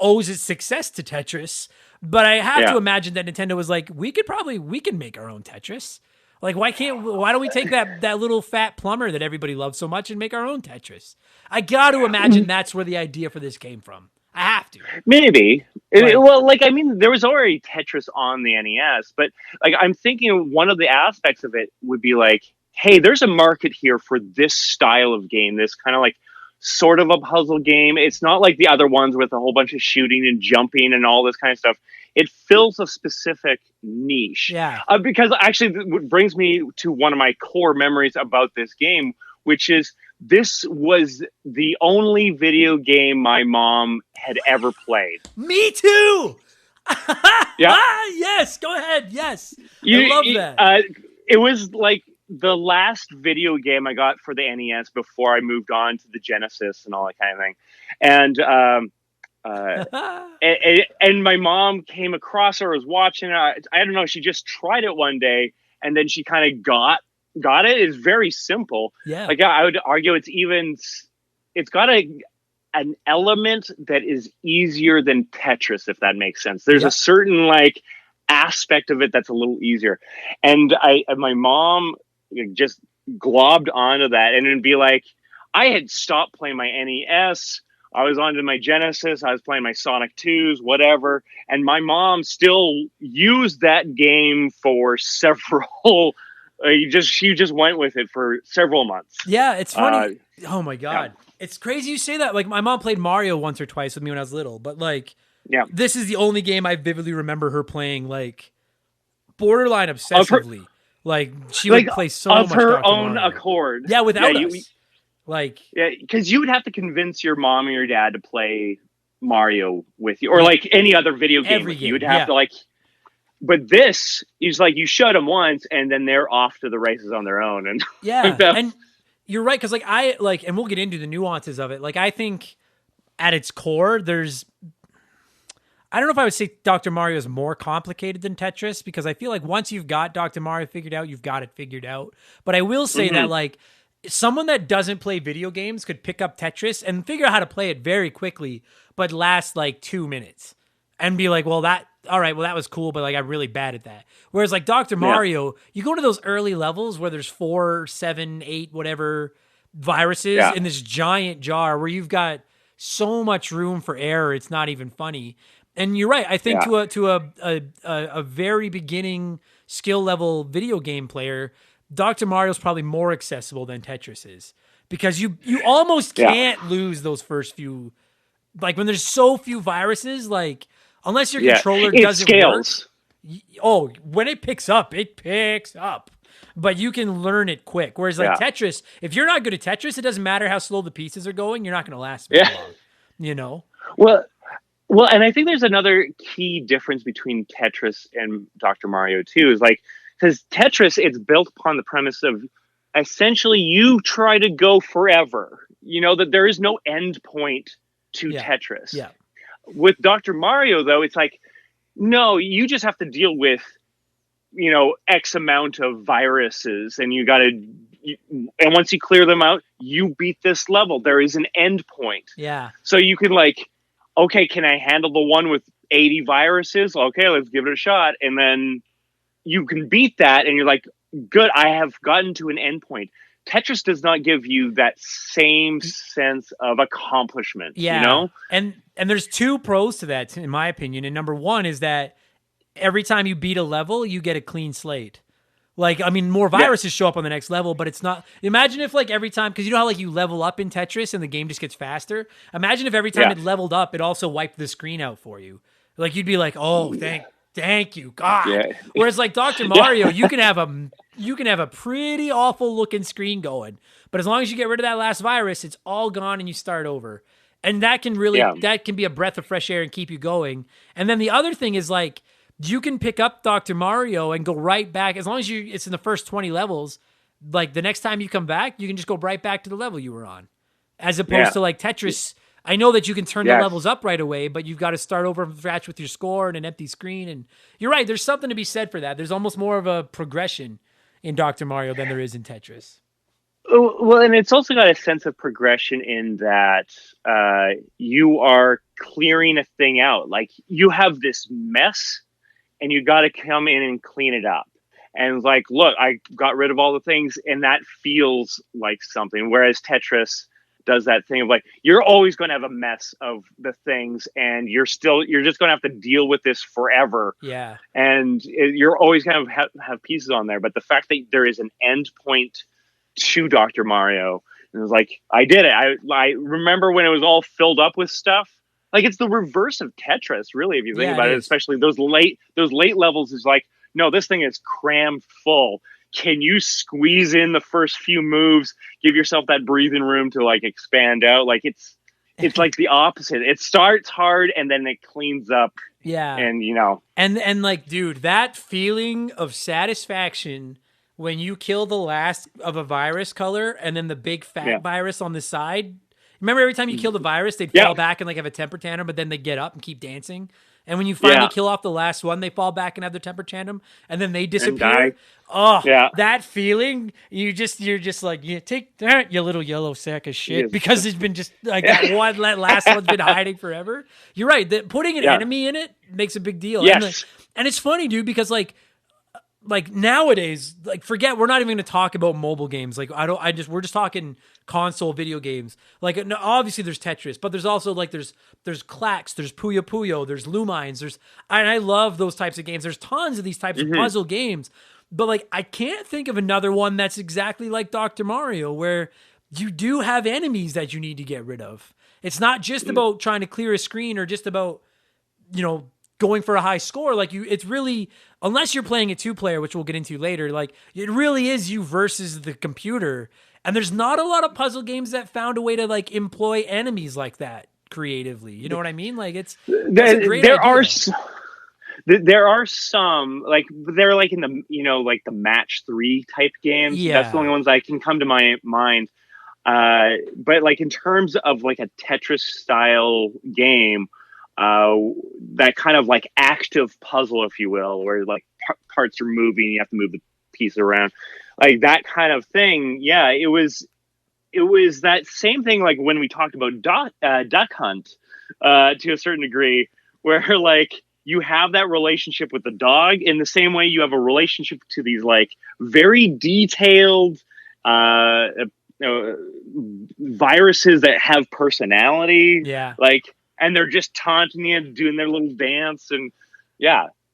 owes its success to Tetris. But I have to imagine that Nintendo was like, we can make our own Tetris. Like, why don't we take that little fat plumber that everybody loves so much and make our own Tetris? I got to imagine that's where the idea for this came from. I have to. Maybe. Well, like, I mean, there was already Tetris on the NES, but like, I'm thinking one of the aspects of it would be like, hey, there's a market here for this style of game, this kind of like sort of a puzzle game. It's not like the other ones with a whole bunch of shooting and jumping and all this kind of stuff. It fills a specific niche. Yeah. Because actually, what brings me to one of my core memories about this game, which is this was the only video game my mom had ever played. Me too. Yeah. Yes. Go ahead. Yes. I love that. It was like the last video game I got for the NES before I moved on to the Genesis and all that kind of thing. And my mom came across her, was watching it. I don't know. She just tried it one day, and then she kind of got it. It's very simple. Yeah. Like, I would argue it's got an element that is easier than Tetris, if that makes sense. There's a certain like aspect of it that's a little easier. And my mom just globbed onto that, and it'd be like, I had stopped playing my NES. I was onto my Genesis. I was playing my Sonic 2s, whatever. And my mom still used that game for several. She just went with it for several months. Yeah, it's funny. Oh my God, it's crazy you say that. Like, my mom played Mario once or twice with me when I was little, but like, this is the only game I vividly remember her playing, like, borderline obsessively. Like, she would play so much of her Dr. own Mario. accord. Yeah, without us. Because you would have to convince your mom or your dad to play Mario with you, or like any other video game. Every game, you would have to like. But this is like, you shut them once, and then they're off to the races on their own. And and you're right, because and we'll get into the nuances of it. Like, I think at its core, I don't know if I would say Dr. Mario is more complicated than Tetris, because I feel like once you've got Dr. Mario figured out, you've got it figured out. But I will say that, like, someone that doesn't play video games could pick up Tetris and figure out how to play it very quickly, but last like 2 minutes and be like, that was cool, but like, I'm really bad at that. Whereas like Dr. Mario, you go to those early levels where there's 4, 7, 8, whatever viruses in this giant jar where you've got so much room for error. It's not even funny. And you're right. I think to a very beginning skill level video game player, Dr. Mario's probably more accessible than Tetris is, because you almost can't lose those first few, like, when there's so few viruses, like, unless your controller doesn't work. When it picks up, but you can learn it quick. Whereas like Tetris, if you're not good at Tetris, it doesn't matter how slow the pieces are going, you're not going to last very long, you know? Well, well, and I think there's another key difference between Tetris and Dr. Mario too. Is like because Tetris, it's built upon the premise of essentially you try to go forever. You know that there is no end point to Tetris. Yeah. With Dr. Mario, though, it's like no, you just have to deal with X amount of viruses, and and once you clear them out, you beat this level. There is an end point. Yeah. So you can okay, can I handle the one with 80 viruses? Okay, let's give it a shot. And then you can beat that and you're like, good, I have gotten to an end point. Tetris does not give you that same sense of accomplishment. Yeah. And there's two pros to that, in my opinion. And number one is that every time you beat a level, you get a clean slate. More viruses show up on the next level, but it's not. Imagine if every time, because you know how you level up in Tetris and the game just gets faster. Imagine if every time it leveled up, it also wiped the screen out for you. You'd be like, oh, thank you, God. Yeah. Whereas Dr. Mario, you can have a pretty awful looking screen going, but as long as you get rid of that last virus, it's all gone and you start over. And that can that can be a breath of fresh air and keep you going. And then the other thing is you can pick up Dr. Mario and go right back as long as it's in the first 20 levels. The next time you come back, you can just go right back to the level you were on, as opposed to Tetris. I know that you can turn the levels up right away, but you've got to start over from scratch with your score and an empty screen. And you're right. There's something to be said for that. There's almost more of a progression in Dr. Mario than there is in Tetris. Well, and it's also got a sense of progression in that you are clearing a thing out. You have this mess, and you got to come in and clean it up. And look, I got rid of all the things, and that feels like something. Whereas Tetris does that thing of you're always going to have a mess of the things, and you're just going to have to deal with this forever. Yeah. And you're always going to have pieces on there. But the fact that there is an end point to Dr. Mario, and it was I did it. I remember when it was all filled up with stuff. It's the reverse of Tetris, really, if you think about it. Especially those late levels is no, this thing is crammed full. Can you squeeze in the first few moves, give yourself that breathing room to expand out? It's the opposite. It starts hard and then it cleans up. Yeah. And and dude, that feeling of satisfaction when you kill the last of a virus color and then the big fat virus on the side. Remember every time you kill the virus, they'd fall back and have a temper tantrum, but then they get up and keep dancing. And when you finally kill off the last one, they fall back and have their temper tantrum, and then they disappear. Oh, that feeling! You're just you take that, you little yellow sack of shit, because it's been just that last one's been hiding forever. You're right. That putting an enemy in it makes a big deal. Yes. And it's funny, dude, because nowadays, forget, we're not even going to talk about mobile games. We're just talking console video games. Obviously there's Tetris, but there's also there's Clax, there's Puyo Puyo, there's Lumines, and I love those types of games. There's tons of these types of puzzle games, but I can't think of another one that's exactly like Dr. Mario, where you do have enemies that you need to get rid of. It's not just about trying to clear a screen or just about, going for a high score. It's really, unless you're playing a 2-player, which we'll get into later, it really is you versus the computer. And there's not a lot of puzzle games that found a way to employ enemies like that creatively. You know what I mean? It's a great idea. There are some they're in the the match 3 type games. Yeah. That's the only ones I can come to my mind. But in terms of a Tetris style game, that kind of active puzzle, if you will, where parts are moving, you have to move the piece around, that kind of thing. Yeah, it was that same thing when we talked about Duck Hunt to a certain degree, where you have that relationship with the dog in the same way you have a relationship to these very detailed viruses that have personality. Yeah. And they're just taunting you and doing their little dance. And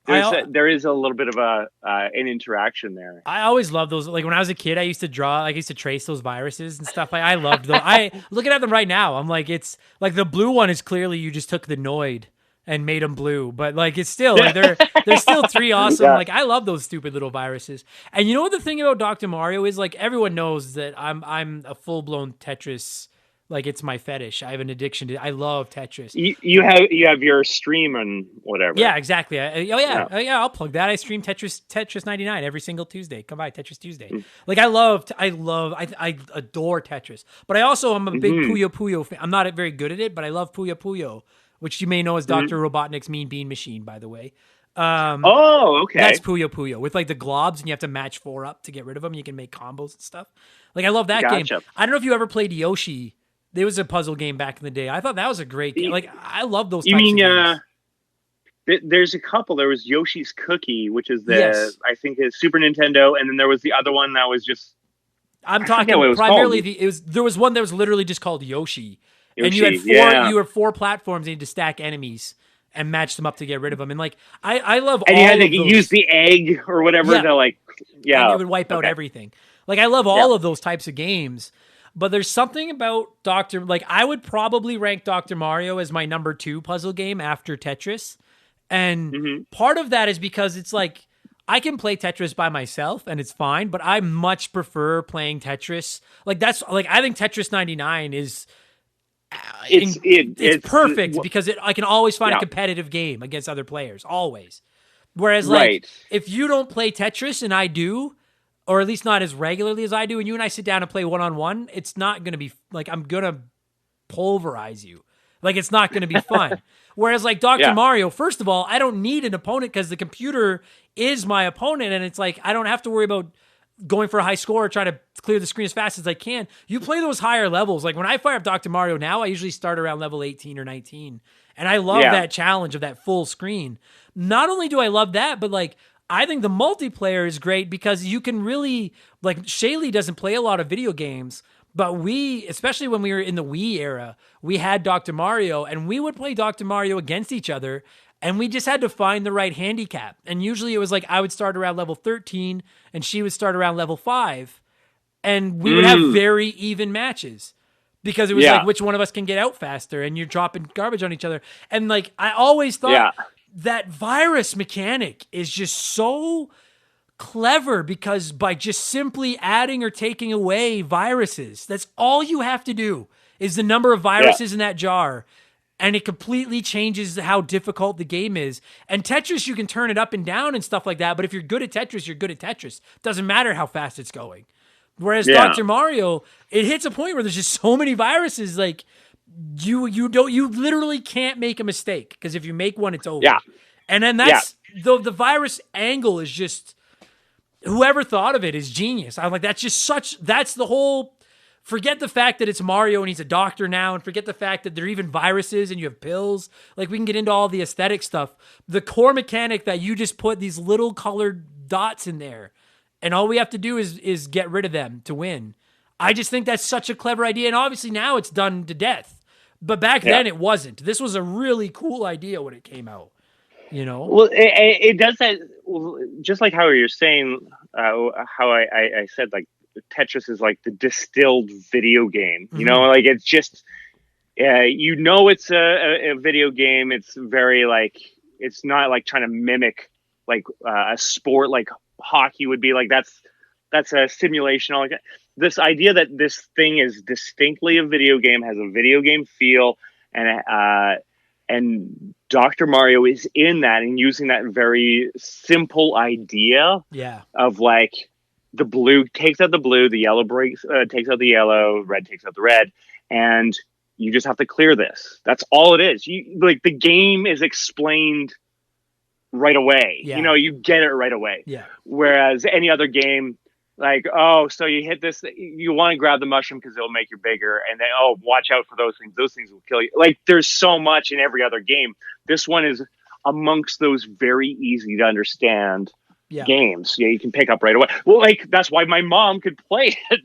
there is a little bit of an interaction there. I always loved those. When I was a kid, I used to draw, I used to trace those viruses and stuff. I loved those. I looking at them right now, I'm it's the blue one is clearly you just took the Noid and made them blue, but it's still they're still 3 awesome. Yeah. I love those stupid little viruses. And you know what the thing about Dr. Mario is? Everyone knows that I'm a full blown Tetris Like it's my fetish. I have an addiction to. I love Tetris. You have your stream and whatever. Yeah, exactly. I'll plug that. I stream Tetris 99 every single Tuesday. Come by Tetris Tuesday. Like I adore Tetris. But I also am a big Puyo Puyo fan. I'm not very good at it, but I love Puyo Puyo, which you may know as Dr. Robotnik's Mean Bean Machine, by the way. Okay. That's Puyo Puyo with like the globs, and you have to match 4 up to get rid of them. You can make combos and stuff. Like I love that game. I don't know if you ever played Yoshi. There was a puzzle game back in the day. I thought that was a great game. Like I love those. You mean there's a couple. There was Yoshi's Cookie, which is I think is Super Nintendo, and then there was the other one that was just. I'm talking primarily there was one that was literally just called Yoshi. And you had you were 4 platforms. And you had to stack enemies and match them up to get rid of them. And like I love. And all you had to use the egg or whatever to like. Yeah, and it would wipe out everything. Like I love all of those types of games. But there's something about I would probably rank Dr. Mario as my number 2 puzzle game after Tetris. And part of that is because it's like, I can play Tetris by myself and it's fine, but I much prefer playing Tetris. Like I think Tetris 99 is, it's perfect because I can always find a competitive game against other players, always. Whereas if you don't play Tetris and I do, or at least not as regularly as I do, and you and I sit down and play one-on-one, it's not going to be, like, I'm going to pulverize you. Like, it's not going to be fun. Whereas, like, Dr. Mario, first of all, I don't need an opponent because the computer is my opponent, and it's like, I don't have to worry about going for a high score or trying to clear the screen as fast as I can. You play those higher levels. Like, when I fire up Dr. Mario now, I usually start around level 18 or 19, and I love that challenge of that full screen. Not only do I love that, but, like, I think the multiplayer is great because you can really, like, Shaylee doesn't play a lot of video games, but we, especially when we were in the Wii era, we had Dr. Mario, and we would play Dr. Mario against each other, and we just had to find the right handicap. And usually it was like I would start around level 13, and she would start around level 5, and we would have very even matches. Because it was like, which one of us can get out faster, and you're dropping garbage on each other. And, like, I always thought... that virus mechanic is just so clever because by just simply adding or taking away viruses, that's all you have to do is the number of viruses in that jar, and it completely changes how difficult the game is. And Tetris, you can turn it up and down and stuff like that, but if you're good at Tetris, you're good at Tetris. Doesn't matter how fast it's going. Whereas Dr. Mario, it hits a point where there's just so many viruses, like... You literally can't make a mistake because if you make one, it's over. And then that's the virus angle is just whoever thought of it is genius. I'm like, that's the whole. Forget the fact that it's Mario and he's a doctor now, and forget the fact that there are even viruses and you have pills. Like we can get into all the aesthetic stuff. The core mechanic that you just put these little colored dots in there, and all we have to do is get rid of them to win. I just think that's such a clever idea, and obviously now it's done to death. But back then it wasn't. This was a really cool idea when it came out, you know? Well, it does that, just like how you're saying, how I said, like, Tetris is like the distilled video game, you know? Like, it's just, it's a video game. It's very, like, it's not, like, trying to mimic, like, a sport like hockey would be. Like, that's a simulation. All like that. This idea that this thing is distinctly a video game, has a video game feel, and Dr. Mario is in that and using that very simple idea of like the blue takes out the blue, the yellow takes out the yellow, red takes out the red, and you just have to clear this. That's all it is. Like the game is explained right away. You know, you get it right away. Whereas any other game, like, oh, so you hit this, you want to grab the mushroom because it'll make you bigger. And then, oh, watch out for those things. Those things will kill you. Like, there's so much in every other game. This one is amongst those very easy to understand games. You can pick up right away. Well, like, that's why my mom could play it.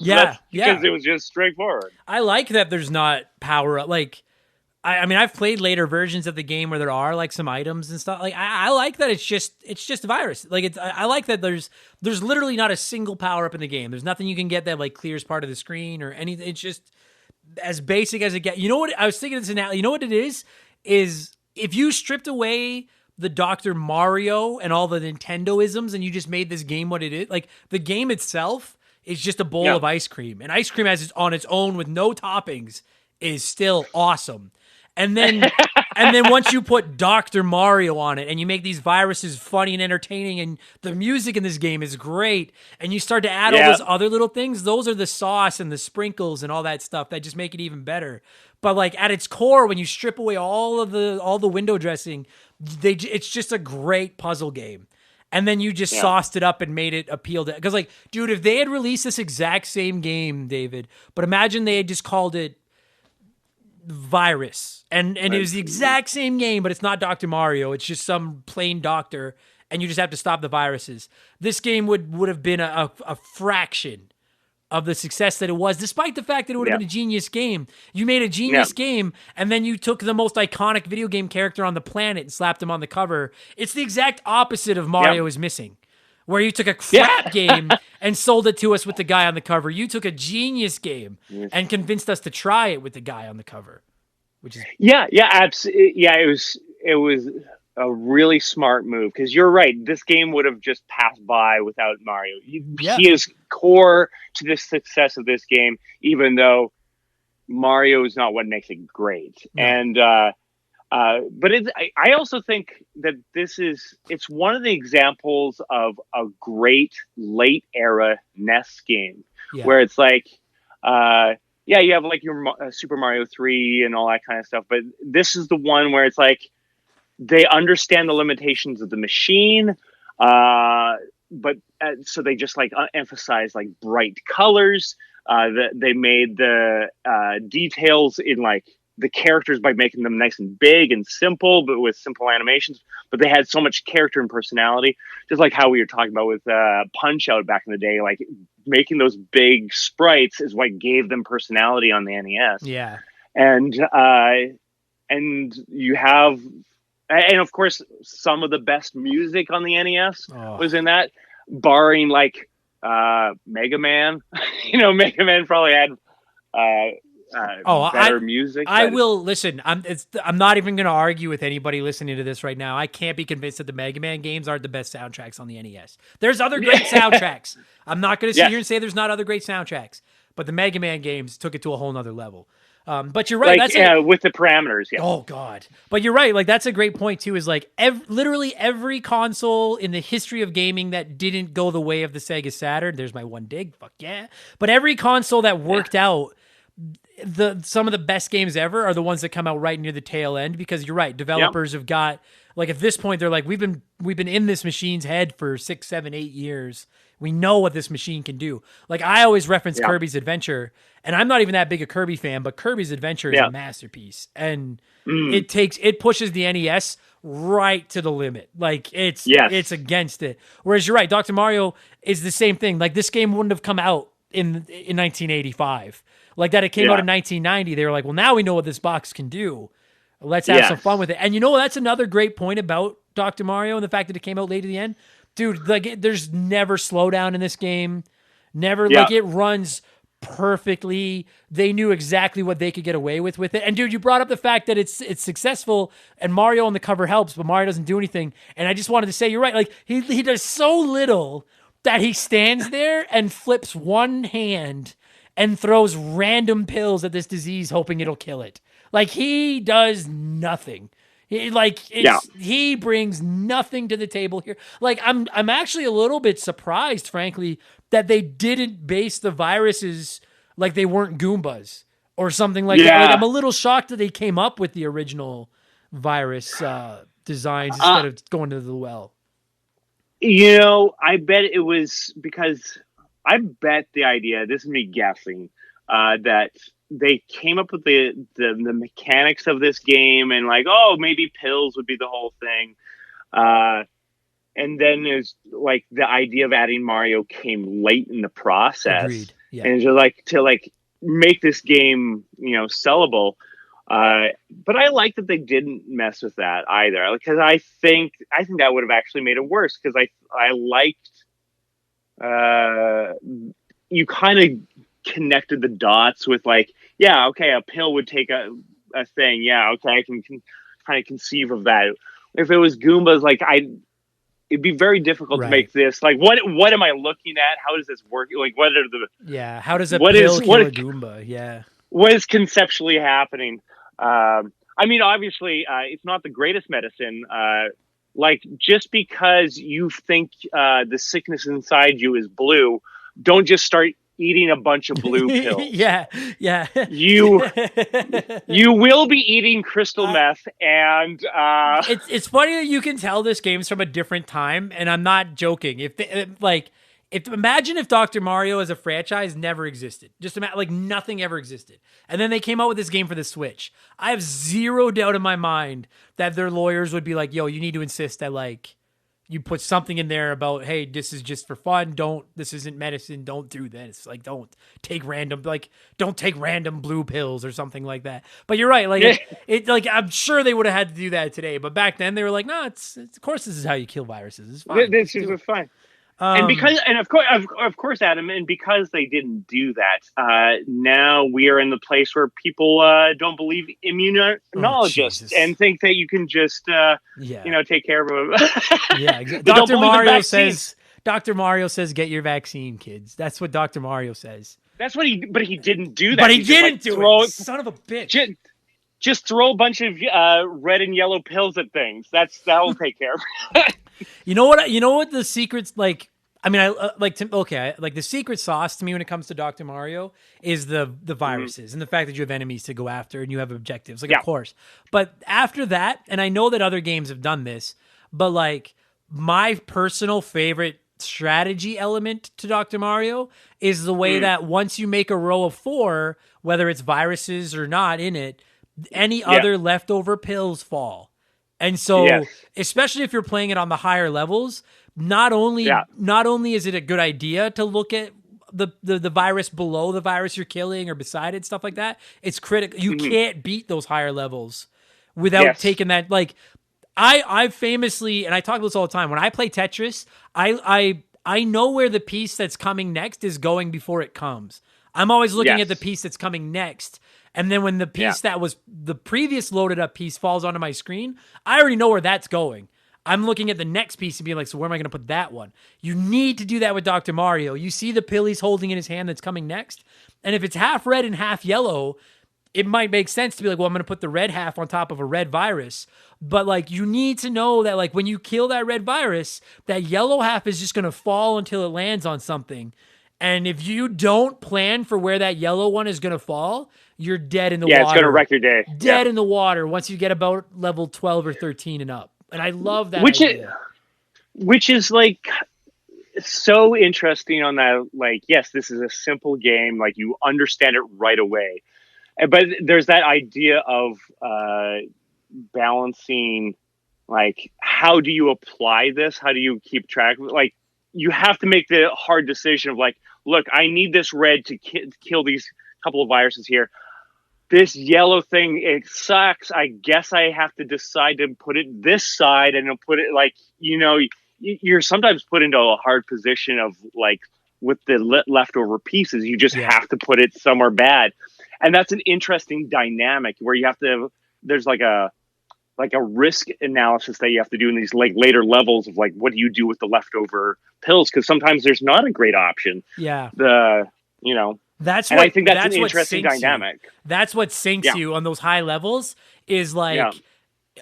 Because it was just straightforward. I like that there's not power up. Like, I mean, I've played later versions of the game where there are like some items and stuff. Like, I like that it's just a virus. Like, I like that there's literally not a single power up in the game. There's nothing you can get that like clears part of the screen or anything. It's just as basic as it gets. You know what? I was thinking this analogy. You know what it is if you stripped away the Dr. Mario and all the Nintendo-isms and you just made this game what it is. Like, the game itself is just a bowl of ice cream, and ice cream on its own with no toppings is still awesome. And then once you put Dr. Mario on it and you make these viruses funny and entertaining and the music in this game is great and you start to add all those other little things, those are the sauce and the sprinkles and all that stuff that just make it even better. But like at its core, when you strip away all the window dressing, it's just a great puzzle game. And then you just sauced it up and made it appeal to, because like, dude, if they had released this exact same game, David, but imagine they had just called it Virus, and it was the exact same game, but it's not Dr. Mario. It's just some plain doctor, and you just have to stop the viruses. This game would have been a fraction of the success that it was, despite the fact that it would have been a genius game. You made a genius game, and then you took the most iconic video game character on the planet and slapped him on the cover. It's the exact opposite of Mario is Missing, where you took a crap game and sold it to us with the guy on the cover. You took a genius game and convinced us to try it with the guy on the cover, which is absolutely. Yeah, it was a really smart move, because you're right. This game would have just passed by without Mario. He is core to the success of this game, even though Mario is not what makes it great. No. And but I also think that it's one of the examples of a great late era NES game where it's like, you have like your Super Mario 3 and all that kind of stuff. But this is the one where it's like, they understand the limitations of the machine. But so they just like emphasize like bright colors. They made the details in like the characters by making them nice and big and simple, but with simple animations. But they had so much character and personality, just like how we were talking about with Punch Out back in the day. Like making those big sprites is what gave them personality on the NES. Yeah, and you have, and of course, some of the best music on the NES was in that, barring like Mega Man. Mega Man probably had better music. I will listen. I'm not even going to argue with anybody listening to this right now. I can't be convinced that the Mega Man games aren't the best soundtracks on the NES. There's other great soundtracks. I'm not going to sit here and say there's not other great soundtracks, but the Mega Man games took it to a whole nother level. But you're right. Like, with the parameters. Yeah. Oh God. But you're right. Like that's a great point too. Is like literally every console in the history of gaming that didn't go the way of the Sega Saturn. There's my one dig. Fuck yeah. But every console that worked out, some of the best games ever are the ones that come out right near the tail end, because you're right. Developers have got, like, at this point they're like, we've been in this machine's head for 6, 7, 8 years. We know what this machine can do. Like I always reference Kirby's Adventure, and I'm not even that big a Kirby fan, but Kirby's Adventure is a masterpiece, and it pushes the NES right to the limit. Like it's against it. Whereas you're right, Dr. Mario is the same thing. Like this game wouldn't have come out in 1985. Like that, it came out in 1990. They were like, well, now we know what this box can do. Let's have some fun with it. And that's another great point about Dr. Mario and the fact that it came out late to the end. Dude, like there's never slowdown in this game. Never, like it runs perfectly. They knew exactly what they could get away with it. And dude, you brought up the fact that it's successful and Mario on the cover helps, but Mario doesn't do anything. And I just wanted to say, you're right. Like he does so little that he stands there and flips one hand and throws random pills at this disease, hoping it'll kill it. Like he does nothing. He brings nothing to the table here. Like I'm actually a little bit surprised, frankly, that they didn't base the viruses like they weren't Goombas or something like that. Like I'm a little shocked that they came up with the original virus designs instead of going to the well. I bet it was because I bet the idea, this is me guessing, that they came up with the mechanics of this game and like, maybe pills would be the whole thing. And then there's like the idea of adding Mario came late in the process. Agreed. Yeah. And to make this game, sellable. But I like that they didn't mess with that either, because I think that would have actually made it worse, because I liked you kind of connected the dots with like, a pill would take a thing. I can kind of conceive of that. If it was Goombas, like it'd be very difficult to make this. Like, what am I looking at? How does this work? Like, what are the how does a pill kill a Goomba? was conceptually happening. I mean, obviously, it's not the greatest medicine. Like, just because you think the sickness inside you is blue, don't just start eating a bunch of blue pills. Yeah. You will be eating crystal meth, and it's funny that you can tell this game's from a different time, and I'm not joking. Imagine if Dr. Mario as a franchise never existed. Just imagine, like, nothing ever existed. And then they came out with this game for the Switch. I have zero doubt in my mind that their lawyers would be like, yo, you need to insist that, like, you put something in there about, hey, this is just for fun. This isn't medicine. Don't do this. Like, don't take random blue pills or something like that. But you're right. Like, like, I'm sure they would have had to do that today. But back then they were like, no, it's of course this is how you kill viruses. It's fine. This is fine. And of course, Adam, and because they didn't do that, now we are in the place where people don't believe immunologists and think that you can just, take care of them. Yeah, exactly. Dr. Mario says, get your vaccine, kids. That's what Dr. Mario says. That's what but he didn't do that. But he didn't do it. Son of a bitch. Just throw a bunch of red and yellow pills at things. That'll take care of it. You know what the secret's like? I mean, the secret sauce to me when it comes to Dr. Mario is the viruses and the fact that you have enemies to go after and you have objectives. Like, of course. But after that, and I know that other games have done this, but like my personal favorite strategy element to Dr. Mario is the way that once you make a row of 4, whether it's viruses or not in it, any other leftover pills fall. And so, especially if you're playing it on the higher levels, not only is it a good idea to look at the virus below the virus you're killing or beside it, stuff like that, it's critical. You can't beat those higher levels without taking that. Like, I famously, and I talk about this all the time, when I play Tetris, I know where the piece that's coming next is going before it comes. I'm always looking at the piece that's coming next. And then when the piece that was the previous loaded up piece falls onto my screen, I already know where that's going. I'm looking at the next piece and being like, so where am I going to put that one? You need to do that with Dr. Mario. You see the pill he's holding in his hand that's coming next. And if it's half red and half yellow, it might make sense to be like, well, I'm going to put the red half on top of a red virus. But like, you need to know that like when you kill that red virus, that yellow half is just going to fall until it lands on something. And if you don't plan for where that yellow one is going to fall, you're dead in the water. Yeah, it's going to wreck your day. Dead in the water once you get about level 12 or 13 and up. And I love that idea. Which is like so interesting on that. Like, yes, this is a simple game. Like, you understand it right away. But there's that idea of balancing, like, how do you apply this? How do you keep track of it? Like, you have to make the hard decision of like, look, I need this red to kill these couple of viruses here. This yellow thing, it sucks. I guess I have to decide to put it this side and put it like, you're sometimes put into a hard position of like with the leftover pieces, you just have to put it somewhere bad. And that's an interesting dynamic where you have to, there's like a risk analysis that you have to do in these like later levels of like, what do you do with the leftover pills? Because sometimes there's not a great option. Yeah. I think that's an interesting dynamic. That's what sinks you on those high levels is like,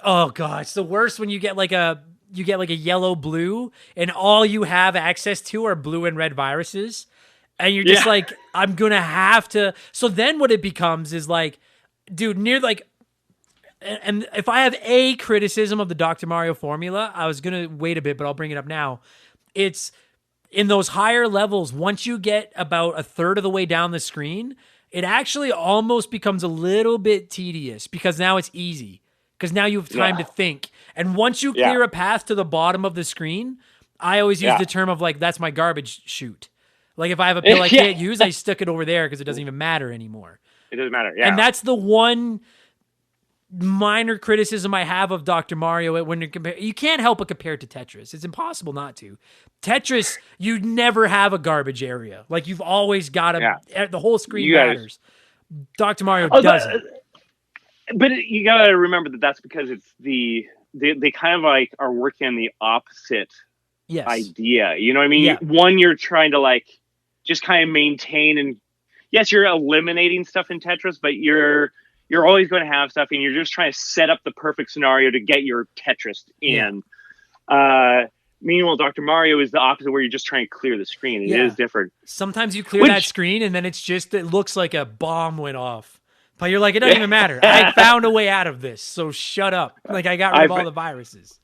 oh god, it's the worst when you get like a yellow blue and all you have access to are blue and red viruses. And you're just like, I'm going to have to. So then what it becomes is like, dude, near like, and if I have a criticism of the Dr. Mario formula, I was going to wait a bit, but I'll bring it up now. It's in those higher levels, once you get about a third of the way down the screen, it actually almost becomes a little bit tedious because now it's easy. Because now you have time to think. And once you clear a path to the bottom of the screen, I always use the term of like, that's my garbage chute. Like if I have a pill I can't use, I stick it over there because it doesn't even matter anymore. It doesn't matter, yeah. And that's the one minor criticism I have of Dr. Mario when you can't help but compare it to Tetris. It's impossible not to. Tetris, you never have a garbage area. Like you've always got the whole screen matters. Dr. Mario doesn't. But you gotta remember that's because it's they kind of like are working on the opposite idea. You know what I mean? Yeah. One, you're trying to like just kind of maintain and yes, you're eliminating stuff in Tetris, but you're always going to have stuff, and you're just trying to set up the perfect scenario to get your Tetris in. Meanwhile, Dr. Mario is the opposite, where you're just trying to clear the screen. It is different. Sometimes you clear that screen, and then it looks like a bomb went off. But you're like, it doesn't even matter. I found a way out of this, so shut up. Like, I got rid of all the viruses.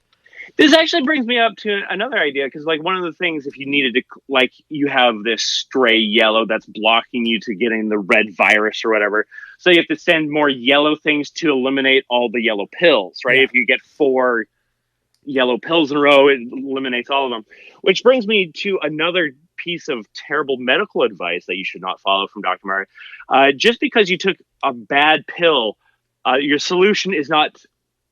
This actually brings me up to another idea, because like one of the things, if you needed to, like, you have this stray yellow that's blocking you to getting the red virus or whatever, so you have to send more yellow things to eliminate all the yellow pills, right? If you get 4 yellow pills in a row, it eliminates all of them. Which brings me to another piece of terrible medical advice that you should not follow from Dr. Mario. Just because you took a bad pill, your solution is not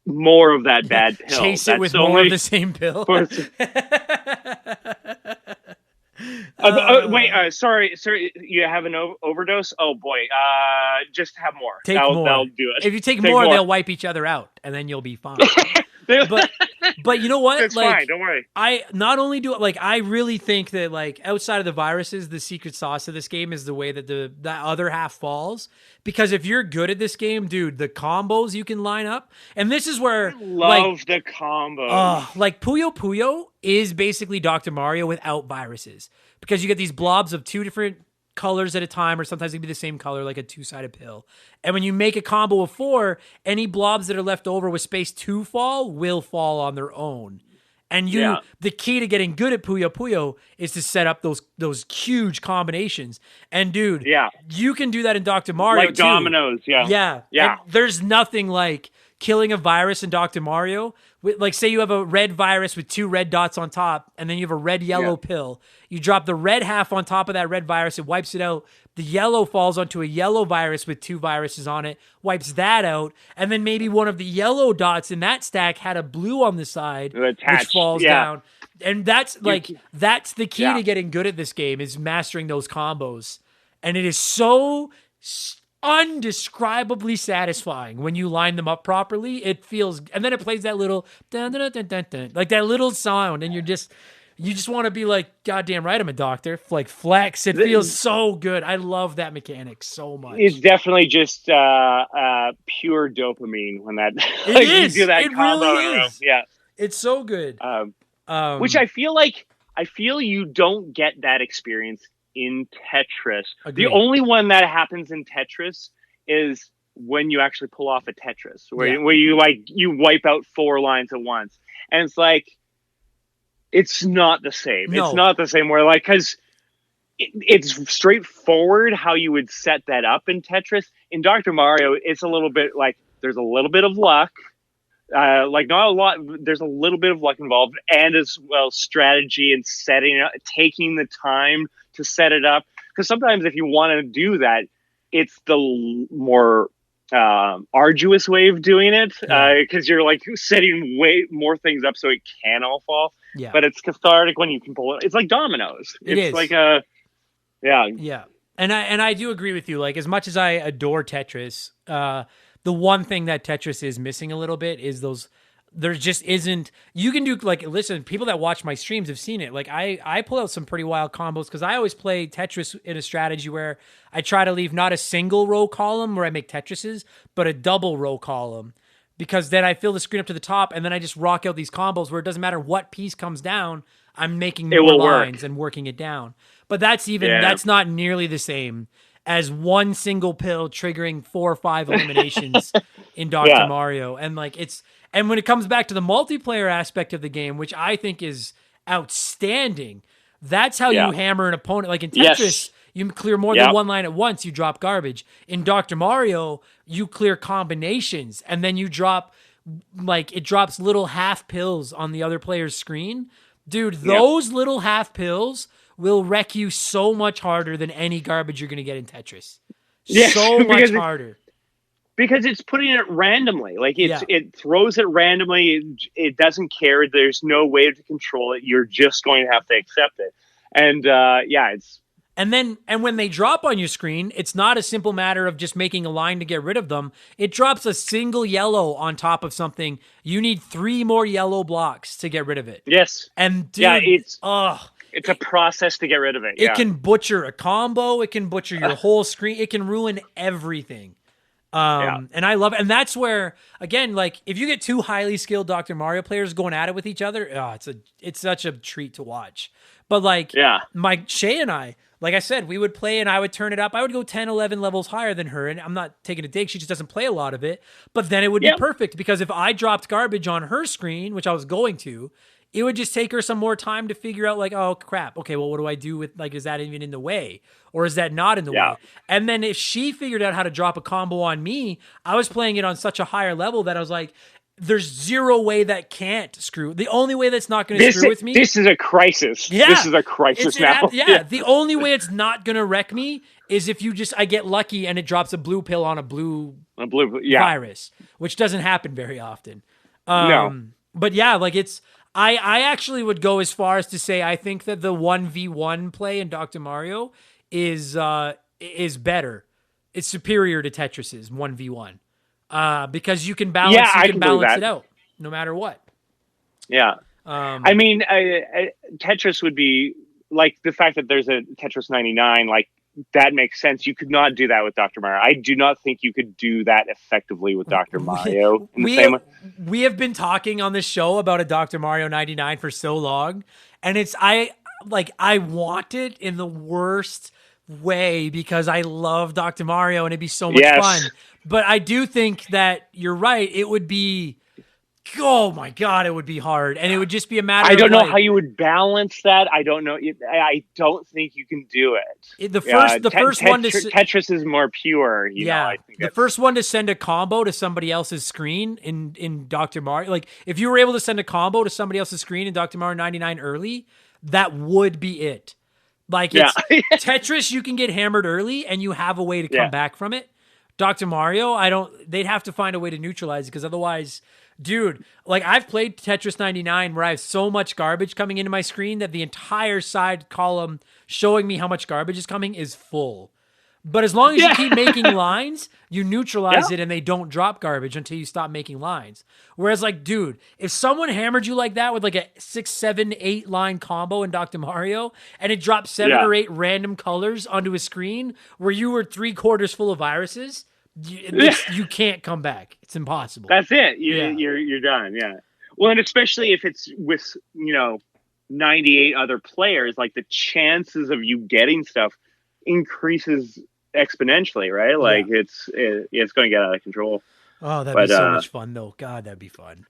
more of that bad pill. Chase it with more of the same pill. Sorry, you have an overdose? Oh boy, just have more. Take more. That'll do it. If you take more, they'll wipe each other out, and then you'll be fine. But you know what? It's like, fine. Don't worry. I not only do like I really think that like outside of the viruses, the secret sauce of this game is the way that the other half falls. Because if you're good at this game, dude, the combos you can line up, and this is where I love the combos. Like Puyo Puyo is basically Dr. Mario without viruses, because you get these blobs of 2 different colors at a time, or sometimes they can be the same color, like a 2-sided pill. And when you make a combo of 4, any blobs that are left over with space to fall will fall on their own. And the key to getting good at Puyo Puyo is to set up those huge combinations. And dude, you can do that in Dr. Mario like dominoes. Yeah. And there's nothing like killing a virus in Dr. Mario. Like, say you have a red virus with 2 red dots on top, and then you have a red-yellow pill. You drop the red half on top of that red virus, it wipes it out. The yellow falls onto a yellow virus with 2 viruses on it, wipes that out, and then maybe one of the yellow dots in that stack had a blue on the side, which falls down. And that's the key to getting good at this game, is mastering those combos. And it is so undescribably satisfying when you line them up properly. It feels, and then it plays that little dun, dun, dun, dun, dun, like that little sound, and you just want to be like, goddamn right, I'm a doctor. Like, flex. It feels so good. I love that mechanic so much. It's definitely just pure dopamine when that you do that it combo. Really is. Yeah, it's so good. Which I feel you don't get that experience in Tetris. Agreed. The only one that happens in Tetris is when you actually pull off a Tetris, where you wipe out 4 lines at once, and it's like, it's not the same. No. It's not the same where, like, because it's straightforward how you would set that up in Tetris. In Dr. Mario, it's a little bit like there's a little bit of luck. Like, not a lot. There's a little bit of luck involved, and as well strategy and setting up, taking the time to set it up. Because sometimes if you want to do that, it's the more arduous way of doing it, because you're like setting way more things up so it can all fall. Yeah. But it's cathartic when you can pull it. It's like dominoes. It's like a yeah. And I do agree with you. Like, as much as I adore Tetris, the one thing that Tetris is missing a little bit is those. There just isn't. You can do, like, listen, people that watch my streams have seen it. Like, I pull out some pretty wild combos, because I always play Tetris in a strategy where I try to leave not a single row column where I make Tetrises, but a double row column, because then I fill the screen up to the top, and then I just rock out these combos where it doesn't matter what piece comes down, I'm making more lines and working it down. But that's not nearly the same as one single pill triggering 4 or 5 eliminations in Dr. Mario. And like, and when it comes back to the multiplayer aspect of the game, which I think is outstanding, that's how you hammer an opponent. Like in Tetris, you clear more than 1 line at once, you drop garbage. In Dr. Mario, you clear combinations, and then you drop, like, it drops little half pills on the other player's screen. Dude, those little half pills will wreck you so much harder than any garbage you're going to get in Tetris. So much harder. Because it's putting it randomly. Like, it throws it randomly. It doesn't care. There's no way to control it. You're just going to have to accept it. And it's... And when they drop on your screen, it's not a simple matter of just making a line to get rid of them. It drops a single yellow on top of something. You need 3 more yellow blocks to get rid of it. Yes. And dude, It's a process to get rid of it. It can butcher a combo. It can butcher your whole screen. It can ruin everything. And I love it. And that's where, again, like if you get two highly skilled Dr. Mario players going at it with each other, it's such a treat to watch. But like, Shay and I, like I said, we would play and I would turn it up. I would go 10, 11 levels higher than her. And I'm not taking a dig. She just doesn't play a lot of it. But then it would be perfect because if I dropped garbage on her screen, which I was going to, it would just take her some more time to figure out like, oh crap. Okay, well, what do I do with like, is that even in the way? Or is that not in the way? And then if she figured out how to drop a combo on me, I was playing it on such a higher level that I was like, there's zero way that can't screw. The only way that's not going to screw with me. This is a crisis. Yeah. This is a crisis now. The only way it's not going to wreck me is if I get lucky and it drops a blue pill on a blue virus, which doesn't happen very often. No. But yeah, like I actually would go as far as to say I think that the 1v1 play in Dr. Mario is better. It's superior to Tetris's 1v1 because you can balance it out no matter what. Yeah. I mean, Tetris would be like the fact that there's a Tetris 99, like that makes sense. You could not do that with Dr. Mario. I do not think you could do that effectively with Dr. Mario in the same way. We have been talking on this show about a Dr. Mario 99 for so long, and I want it in the worst way because I love Dr. Mario and it'd be so much fun. But I do think that you're right. It would be, oh my God, it would be hard. And it would just be a matter of I don't know how you would balance that. I don't know. I don't think you can do it. The first one to Tetris is more pure. I think the first one to send a combo to somebody else's screen in Dr. Mario. Like if you were able to send a combo to somebody else's screen in Dr. Mario 99 early, that would be it. Like it's Tetris, you can get hammered early and you have a way to come back from it. Dr. Mario, they'd have to find a way to neutralize it because otherwise, dude, like I've played Tetris 99 where I have so much garbage coming into my screen that the entire side column showing me how much garbage is coming is full. But as long as you keep making lines, you neutralize it and they don't drop garbage until you stop making lines. Whereas like, dude, if someone hammered you like that with like a 6, 7, 8 line combo in Dr. Mario and it dropped 7 or 8 random colors onto a screen where you were 3/4 full of viruses, you can't come back. It's impossible. That's it. You're done. Yeah. Well, and especially if it's with, 98 other players, like the chances of you getting stuff increases exponentially, right? Like it's going to get out of control. Oh, that'd be so much fun though. God, that'd be fun.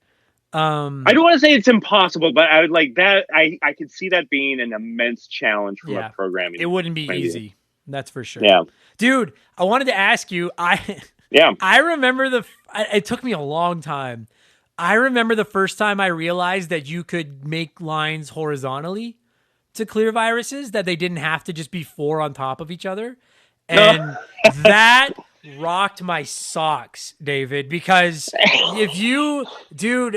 I don't want to say it's impossible, but I would like that. I could see that being an immense challenge from a programming. It wouldn't be easy. That's for sure. Yeah. Dude, I wanted to ask you, I remember it took me a long time. I remember the first time I realized that you could make lines horizontally to clear viruses, that they didn't have to just be 4 on top of each other. And that rocked my socks, David, because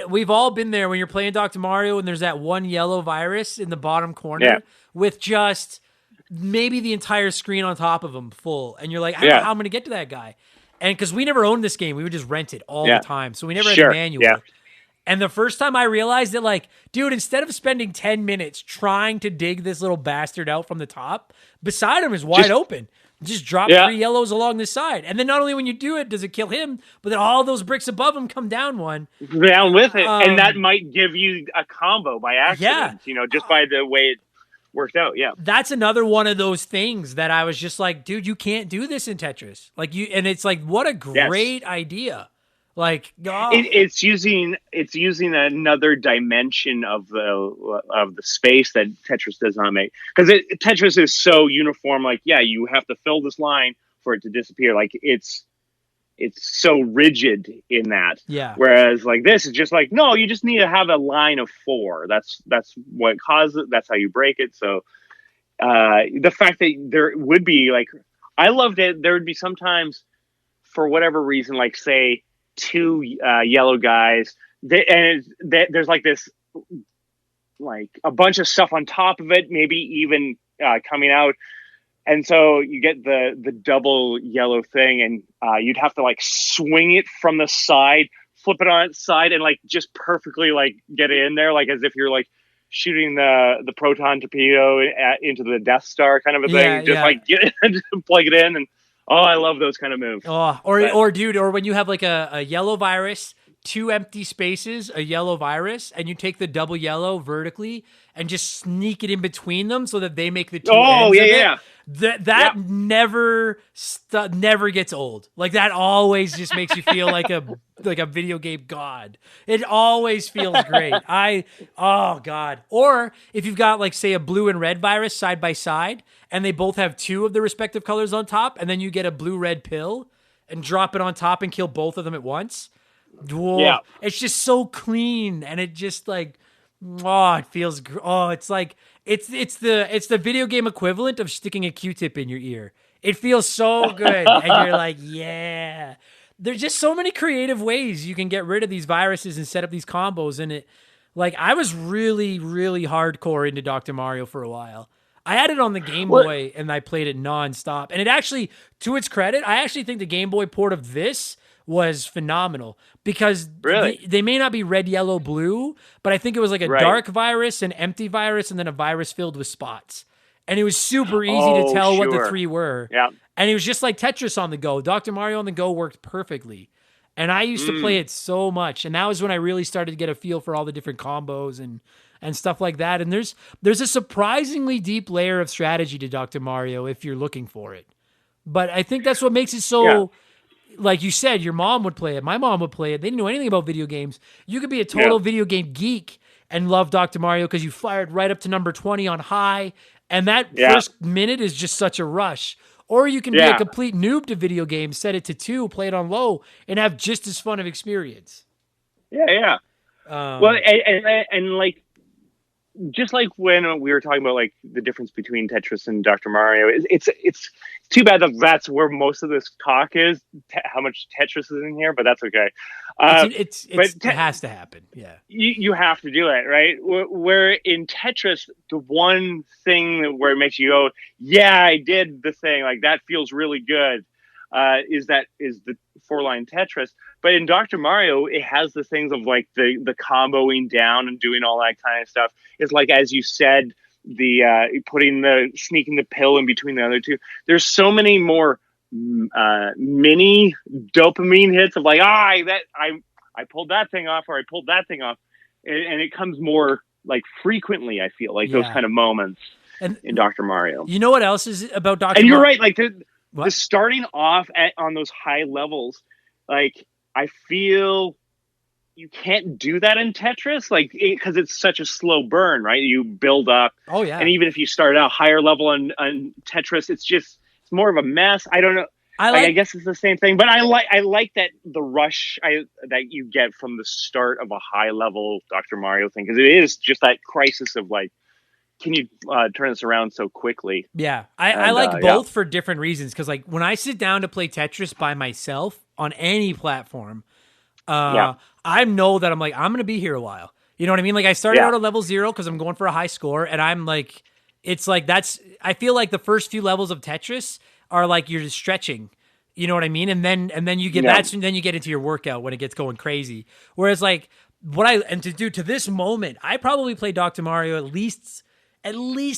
we've all been there when you're playing Dr. Mario and there's that one yellow virus in the bottom corner with just maybe the entire screen on top of them full. And you're like, I don't know how I'm going to get to that guy. And because we never owned this game, we would just rent it all the time. So we never had a manual. Yeah. And the first time I realized that, like, dude, instead of spending 10 minutes trying to dig this little bastard out from the top, beside him is wide open. Just drop 3 yellows along the side. And then not only when you do it does it kill him, but then all those bricks above him come down one. Down with it. And that might give you a combo by accident, just by the way it worked out. Yeah. That's another one of those things that I was just like, dude, you can't do this in Tetris. And it's like, what a great idea. Like it's using another dimension of the space that Tetris does not make, because Tetris is so uniform. Like, you have to fill this line for it to disappear. Like it's so rigid in that. Yeah. Whereas like this is just like, no, you just need to have a line of 4. That's what causes it. That's how you break it. So the fact that there would be like, I loved it. There would be sometimes for whatever reason, like say 2 yellow guys, there's like this, like a bunch of stuff on top of it, maybe even coming out, and so you get the double yellow thing, and you'd have to like swing it from the side, flip it on its side, and like just perfectly like get it in there, like as if you're like shooting the proton torpedo into the Death Star kind of a thing. Just like get it and plug it in, and I love those kind of moves. Or dude, or when you have like a yellow virus, 2 empty spaces, a yellow virus, and you take the double yellow vertically and just sneak it in between them so that they make the 2 ends of it. That never gets old. Like that always just makes you feel like a video game god. It always feels great. Oh god. Or if you've got like say a blue and red virus side by side and they both have 2 of the respective colors on top, and then you get a blue-red pill and drop it on top and kill both of them at once. Whoa. It's just so clean, and it just like it feels it's like it's the video game equivalent of sticking a Q-tip in your ear. It feels so good. And you're like, yeah. There's just so many creative ways you can get rid of these viruses and set up these combos. And it, like, I was really, really hardcore into Dr. Mario for a while. I had it on the Game Boy and I played it nonstop. And it actually, to its credit, I actually think the Game Boy port of this was phenomenal because they may not be red, yellow, blue, but I think it was like a dark virus, an empty virus, and then a virus filled with spots. And it was super easy to tell what the 3 were. Yeah. And it was just like Tetris on the go. Dr. Mario on the go worked perfectly. And I used to play it so much. And that was when I really started to get a feel for all the different combos and stuff like that. And there's a surprisingly deep layer of strategy to Dr. Mario if you're looking for it. But I think that's what makes it so, like you said, your mom would play it. My mom would play it. They didn't know anything about video games. You could be a total video game geek and love Dr. Mario because you fired right up to number 20 on high. And that first minute is just such a rush. Or you can be a complete noob to video games, set it to 2, play it on low, and have just as fun of experience. Yeah. Well, and like, just like when we were talking about like the difference between Tetris and Dr. Mario, it's too bad that that's where most of this talk is. How much Tetris is in here, but that's okay. It has to happen. Yeah, you have to do it, right? Where in Tetris, the one thing where it makes you go, "Yeah, I did the thing," like that feels really good. Is the 4-line Tetris. But in Dr. Mario, it has the things of like the comboing down and doing all that kind of stuff. It's like, as you said, the sneaking the pill in between the other 2. There's so many more mini dopamine hits of like, I pulled that thing off, or I pulled that thing off, and it comes more like frequently. I feel like those kind of moments in Dr. Mario. You know what else is about Dr. And you're right, like the starting off on those high levels, like I feel you can't do that in Tetris, like because it's such a slow burn, right? You build up. Oh yeah. And even if you start out higher level on Tetris, it's more of a mess. I don't know. I guess it's the same thing, but I like that the rush that you get from the start of a high level Dr. Mario thing, because it is just that crisis of like, can you turn this around so quickly? Yeah, I like both for different reasons. Because like when I sit down to play Tetris by myself on any platform, I know that I'm going to be here a while. You know what I mean? Like I started out at level 0 because I'm going for a high score, and I'm like, it's like I feel like the first few levels of Tetris are like you're just stretching. You know what I mean? And then you get then you get into your workout when it gets going crazy. Whereas like to this moment, I probably play Dr. Mario at least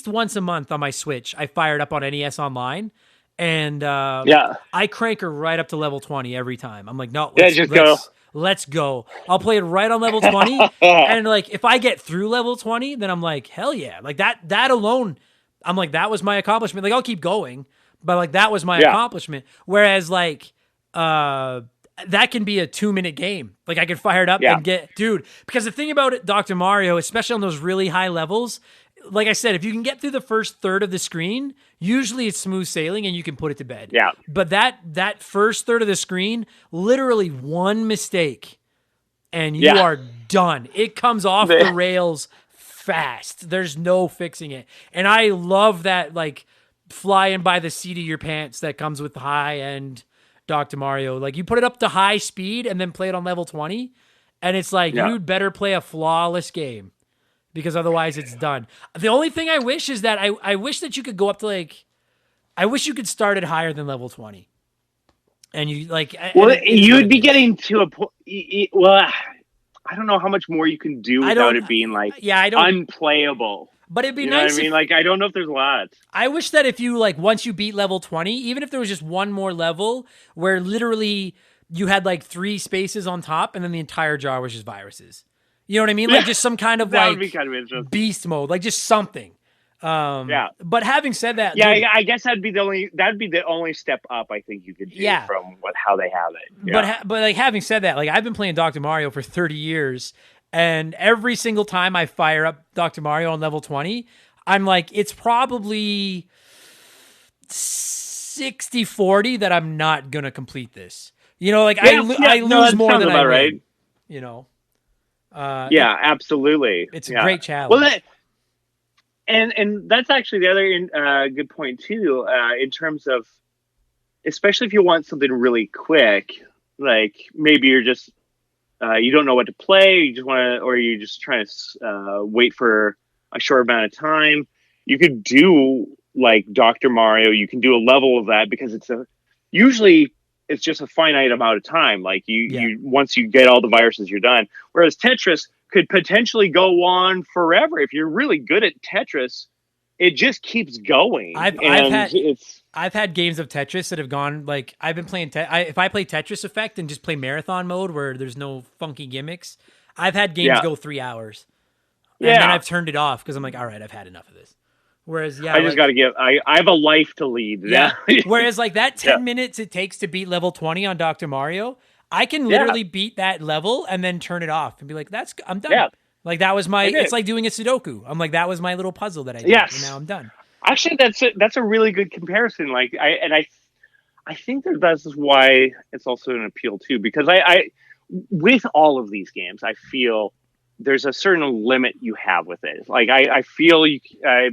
once a month on my Switch. I fired up on NES Online, and I crank her right up to level 20 every time. I'm like, no, let's go. I'll play it right on level 20, and like if I get through level 20, then I'm like, hell yeah, like that alone, I'm like, that was my accomplishment. Like I'll keep going, but like that was my accomplishment. Whereas like that can be a 2-minute game. Like I can fire it up and because the thing about it, Dr. Mario, especially on those really high levels, like I said, if you can get through the first third of the screen, usually it's smooth sailing and you can put it to bed. Yeah. But that first third of the screen, literally one mistake and you are done. It comes off the rails fast. There's no fixing it. And I love that like flying by the seat of your pants that comes with high-end Dr. Mario. Like you put it up to high speed and then play it on level 20, and it's like you'd better play a flawless game. Because otherwise it's done. The only thing I wish is that I wish that you could go up to like, I wish you could start it higher than level 20. And you like, well, you'd be getting to a point. Well, I don't know how much more you can do I without don't- it being like Yeah, I don't. unplayable. But it'd be You know nice what I mean? if, Like, I don't know if there's a lot. I wish that if you like once you beat level 20, even if there was just one more level where literally you had like 3 spaces on top and then the entire jar was just viruses. You know what I mean? Like Yeah. just some kind of That would be like kind of interesting. beast mode, like just something. Yeah. But having said that, Yeah, dude, I guess that'd be the only step up I think you could do Yeah. from how they have it. Yeah. but like having said that, like I've been playing Dr. Mario for 30 years, and every single time I fire up Dr. Mario on level 20, I'm like, it's probably 60-40 that I'm not gonna complete this. You know, like I lose that more sounds than I about win. right. You know, Yeah, absolutely. it's a Yeah. great challenge. Well, and that's actually the other good point too, in terms of, especially if you want something really quick, like maybe you're just you don't know what to play, you just want to, or you're just trying to wait for a short amount of time. You could do like Dr. Mario. You can do a level of that because usually it's just a finite amount of time. Like you once you get all the viruses, you're done. Whereas Tetris could potentially go on forever. If you're really good at Tetris, it just keeps going. I've had games of Tetris that have gone like I've been playing. If I play Tetris Effect and just play marathon mode where there's no funky gimmicks, I've had games go 3 hours. And then I've turned it off because I'm like, all right, I've had enough of this. Whereas, I just got to give. I have a life to lead. Yeah. Whereas, like that 10 minutes it takes to beat level 20 on Dr. Mario, I can literally beat that level and then turn it off and be like, I'm done. Yeah. Like that was it's like doing a Sudoku. I'm like, that was my little puzzle that I did. Yes. And now I'm done. Actually, that's a really good comparison. Like I think that's why it's also an appeal too, because I with all of these games, I feel there's a certain limit you have with it. Like I feel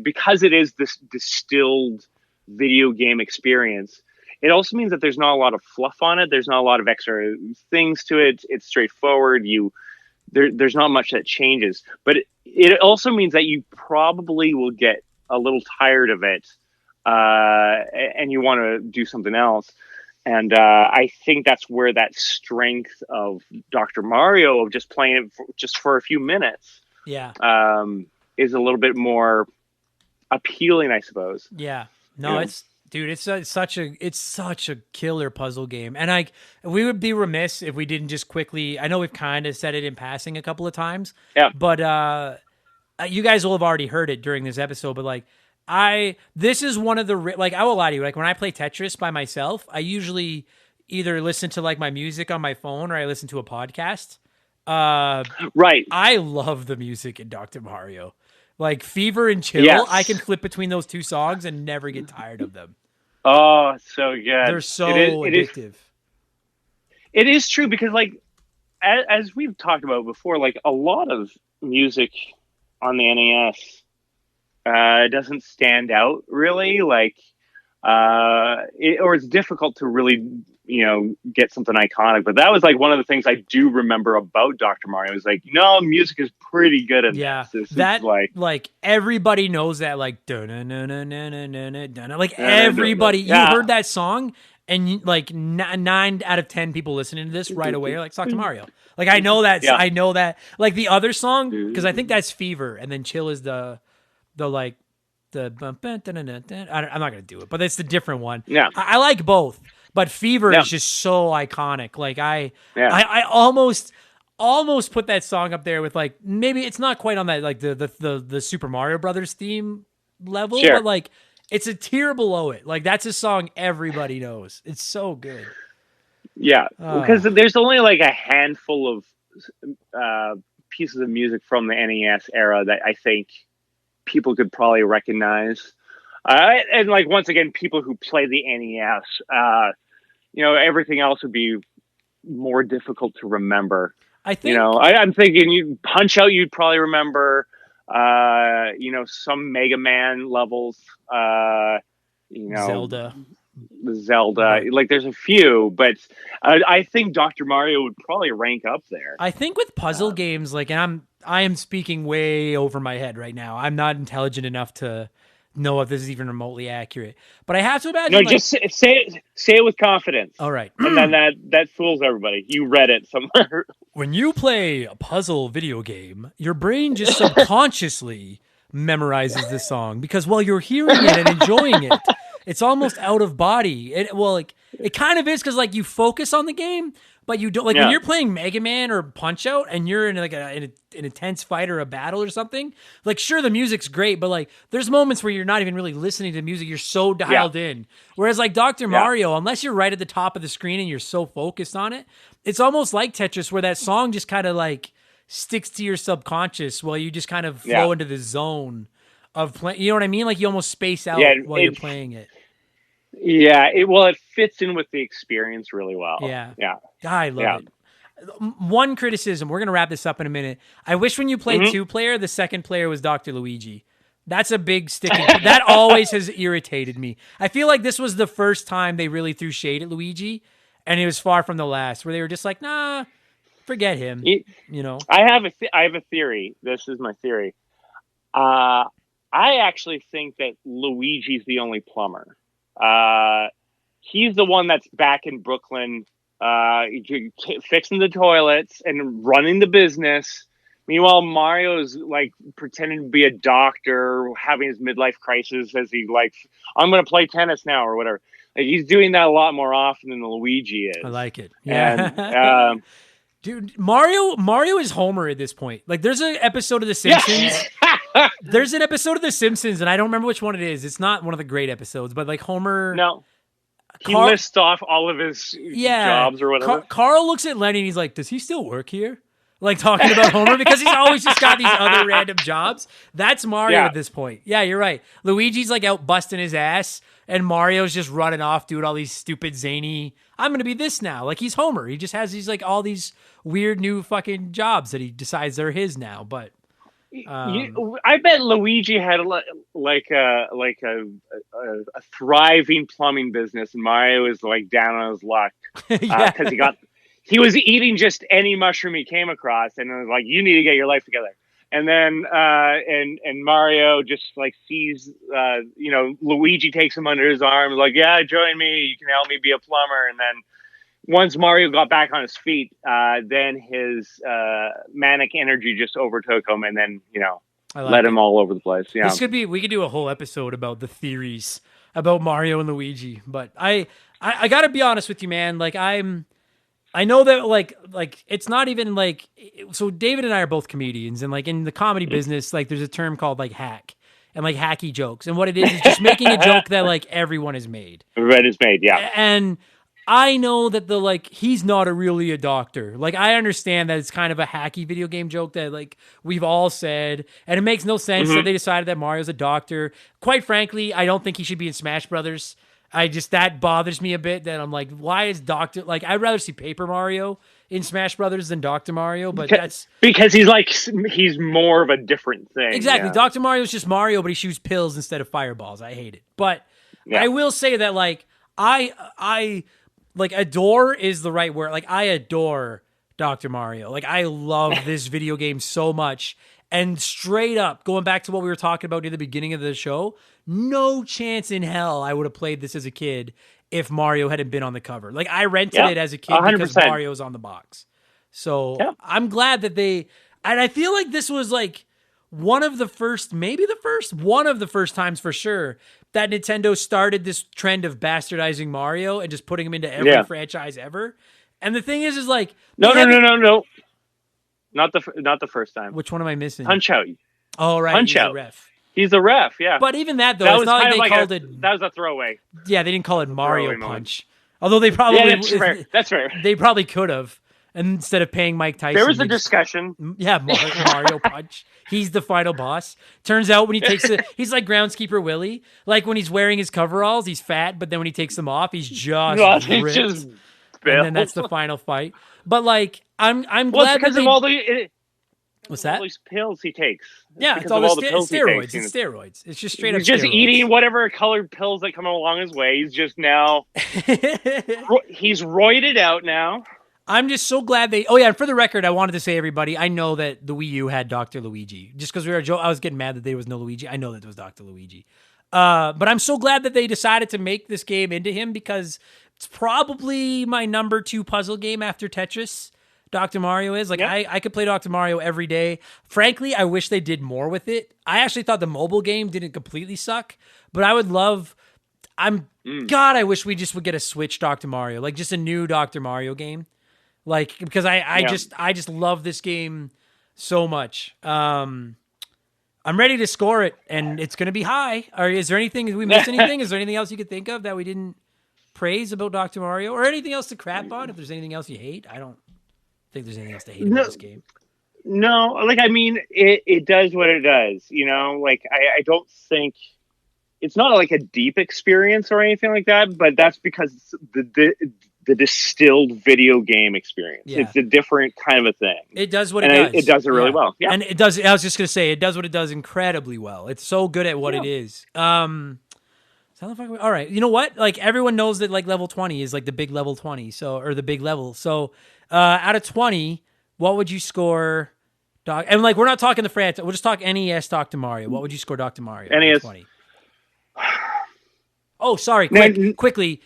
because it is this distilled video game experience, it also means that there's not a lot of fluff on it. There's not a lot of extra things to it. It's straightforward. There's not much that changes, but it also means that you probably will get a little tired of it, and you want to do something else. And I think that's where that strength of Dr. Mario, of just playing it just for a few minutes, is a little bit more appealing, I suppose. Yeah. No, it's such a killer puzzle game. And we would be remiss if we didn't just quickly, I know we've kind of said it in passing a couple of times, but you guys will have already heard it during this episode, but like, this is one of the, like, I will lie to you, like when I play Tetris by myself, I usually either listen to like my music on my phone or I listen to a podcast. Right. I love the music in Dr. Mario. Like Fever and Chill, I can flip between those two songs and never get tired of them. Oh, so good. They're so addictive. It is true because, like, as we've talked about before, like a lot of music on the NES doesn't stand out really, like, or it's difficult to really, get something iconic. But that was like one of the things I do remember about Dr. Mario is like, music is pretty good at this. That like everybody knows that, like, like everybody, you heard that song. And like 9 out of 10 people listening to this right away are like, Dr. Mario. Like I know that. I know that. Like the other song, because I think that's Fever, and then Chill is the like the. I'm not gonna do it, but it's the different one. Yeah, I like both, but Fever is just so iconic. Like I almost put that song up there with, like, maybe it's not quite on that like the Super Mario Brothers theme level, but like. It's a tier below it. Like, that's a song everybody knows. It's so good. Yeah, because there's only like a handful of pieces of music from the NES era that I think people could probably recognize. And like, once again, people who play the NES, everything else would be more difficult to remember. I think, I'm thinking Punch Out, you'd probably remember. Some Mega Man levels, Zelda, like there's a few, but I think Dr. Mario would probably rank up there. I think with puzzle games, like, and I am speaking way over my head right now. I'm not intelligent enough to know if this is even remotely accurate, but I have to imagine. No, just say it with confidence. All right. And then that fools everybody. You read it somewhere. When you play a puzzle video game, your brain just subconsciously memorizes the song because while you're hearing it and enjoying it, it's almost out of body. It kind of is because like you focus on the game, but you don't like when you're playing Mega Man or Punch Out and you're in like an intense fight or a battle or something. Like sure, the music's great, but like there's moments where you're not even really listening to music. You're so dialed in. Whereas like Dr. Mario, unless you're right at the top of the screen and you're so focused on it, it's almost like Tetris where that song just kind of like sticks to your subconscious while you just kind of flow into the zone of playing. You know what I mean? Like you almost space out while you're playing it. Yeah, it fits in with the experience really well. Yeah. Yeah. I love it. One criticism, we're going to wrap this up in a minute. I wish when you played 2-player, the second player was Dr. Luigi. That's a big sticking. That always has irritated me. I feel like this was the first time they really threw shade at Luigi, and it was far from the last, where they were just like, nah, forget him. You know, I have a theory. This is my theory. I actually think that Luigi's the only plumber. He's the one that's back in Brooklyn, fixing the toilets and running the business. Meanwhile, Mario's like pretending to be a doctor, having his midlife crisis as he like, I'm going to play tennis now or whatever. Like, he's doing that a lot more often than Luigi is. I like it. Yeah. And, dude, Mario is Homer at this point. Like, there's an episode of The Simpsons. There's an episode of The Simpsons, and I don't remember which one it is. It's not one of the great episodes, but like Homer. No. He lists off all of his jobs or whatever. Carl looks at Lenny and he's like, does he still work here? Like talking about Homer because he's always just got these other random jobs. That's Mario at this point. Yeah, you're right. Luigi's like out busting his ass and Mario's just running off doing all these stupid zany, I'm going to be this now. Like he's Homer. He just has these like all these weird new fucking jobs that he decides they're his now. But I bet Luigi had a thriving plumbing business, and Mario is like down on his luck because he was eating just any mushroom he came across, and it was like, you need to get your life together. And then and Mario just like sees Luigi takes him under his arm, like, yeah, join me, you can help me be a plumber. And then once Mario got back on his feet, then his manic energy just overtook him, and then led him all over the place. Yeah, we could do a whole episode about the theories about Mario and Luigi. But I got to be honest with you, man. Like I know that like it's not even like, so David and I are both comedians, and like in the comedy business, like there's a term called like hack and like hacky jokes, and what it is just making a joke that like everyone has made. Everyone has made, yeah. And I know that he's not really a doctor. Like, I understand that it's kind of a hacky video game joke that, like, we've all said, and it makes no sense that they decided that Mario's a doctor. Quite frankly, I don't think he should be in Smash Brothers. That bothers me a bit, that I'm like, why is Doctor, like, I'd rather see Paper Mario in Smash Brothers than Dr. Mario, but that's... Because he's more of a different thing. Exactly. Yeah. Dr. Mario's just Mario, but he shoots pills instead of fireballs. I hate it. But I will say that, like, I like, adore is the right word. Like, I adore Dr. Mario. Like, I love this video game so much. And straight up, going back to what we were talking about near the beginning of the show, no chance in hell I would have played this as a kid if Mario hadn't been on the cover. Like, I rented it as a kid 100%. Because Mario's on the box. So I'm glad that and I feel like this was like one of the first times for sure that Nintendo started this trend of bastardizing Mario and just putting him into every franchise ever. And the thing is like... No. Not the first time. Which one am I missing? Punch Out. Oh, right. Punch Out. Ref. He's a ref, yeah. But even that, though, it's not like they called it... That was a throwaway. Yeah, they didn't call it Mario Punch. Although they probably... Yeah, that's fair. They probably could have. And instead of paying Mike Tyson... There was a discussion. Yeah, Mario Punch. He's the final boss. Turns out when he takes it... He's like Groundskeeper Willie. Like when he's wearing his coveralls, he's fat, but then when he takes them off, he's just ripped. And then that's the final fight. But like, I'm glad because that of all the... What's that? All these pills he takes. Yeah, it's all the steroids. It's steroids. It's just straight up. He's just steroids. eating whatever colored pills that come along his way. He's just now. He's roided out now. I'm just so glad they. Oh yeah, and for the record, I wanted to say, everybody, I know that the Wii U had Dr. Luigi. Just because I was getting mad that there was no Luigi. I know that it was Dr. Luigi. But I'm so glad that they decided to make this game into him, because it's probably my number 2 puzzle game after Tetris. Dr. Mario is. Like, Yeah. I could play Dr. Mario every day. Frankly, I wish they did more with it. I actually thought the mobile game didn't completely suck, but I would love. God, I wish we just would get a Switch Dr. Mario, like just a new Dr. Mario game. Like, because I just love this game so much. I'm ready to score it, and it's going to be high. Or is there anything? Did we miss anything? Is there anything else you could think of that we didn't praise about Dr. Mario, or anything else to crap on? If there's anything else you hate, I don't think there's anything else to hate about this game. No, like, I mean, it does what it does, you know? Like, I don't think it's not like a deep experience or anything like that, but that's because the distilled video game experience. Yeah. It's a different kind of a thing. It does what And it does. it does it really well. Yeah. And it does. I was just gonna say, it does what it does incredibly well. It's so good at what it is. All right. You know what? Like, everyone knows that like level 20 is like the big level 20. So, or the big level. So, out of 20, what would you score? And like, we're not talking the franchise. We'll just talk NES Dr. Mario. What would you score Dr. Mario? NES 20. Oh, sorry. Quickly.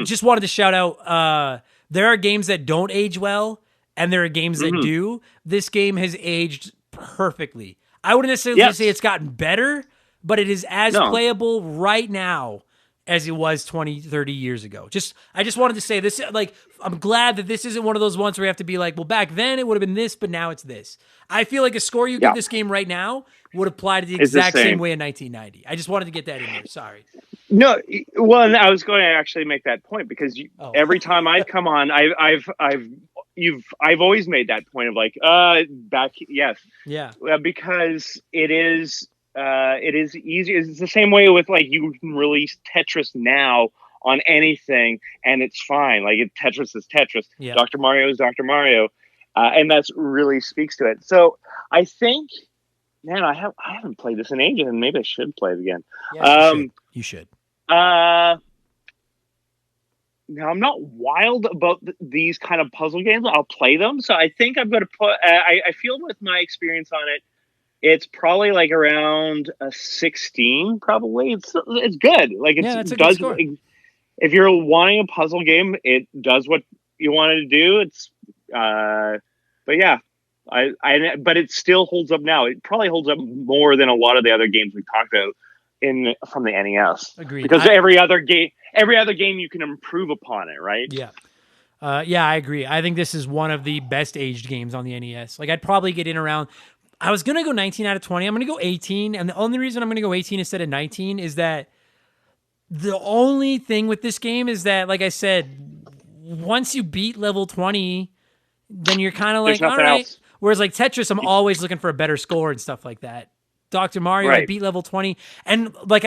Just wanted to shout out. There are games that don't age well, and there are games that do. This game has aged perfectly. I wouldn't necessarily say it's gotten better, but it is as playable right now as it was 20, 30 years ago. I just wanted to say this, like, I'm glad that this isn't one of those ones where you have to be like, well, back then it would have been this, but now it's this. I feel like a score you give this game right now would apply to the exact same way in 1990. I just wanted to get that in there. Sorry. No, well, I was going to actually make that point because every time I've come on, I've always made that point of like, because it is easy. It's the same way with like, you can release Tetris now on anything and it's fine. Like, Tetris is Tetris. Yeah. Dr. Mario is Dr. Mario. And that's really speaks to it. So I think, man, I haven't played this in ages, and maybe I should play it again. Yeah, you should. Now, I'm not wild about these kind of puzzle games. I'll play them. So I think I'm going to put, I feel with my experience on it, it's probably like around a 16, probably. It's good. Like, that's a good score. If you're wanting a puzzle game, it does what you want it to do. It's, but yeah, but it still holds up now. It probably holds up more than a lot of the other games we talked about from the NES. Agreed. Because every other game you can improve upon it, right? Yeah. I agree. I think this is one of the best aged games on the NES. Like, I'd probably get in around, I was going to go 19 out of 20. I'm going to go 18. And the only reason I'm going to go 18 instead of 19 is that the only thing with this game is that, like I said, once you beat level 20, then you're kind of like, all right. Else. Whereas like Tetris, I'm always looking for a better score and stuff like that. Dr. Mario, I beat level 20. And like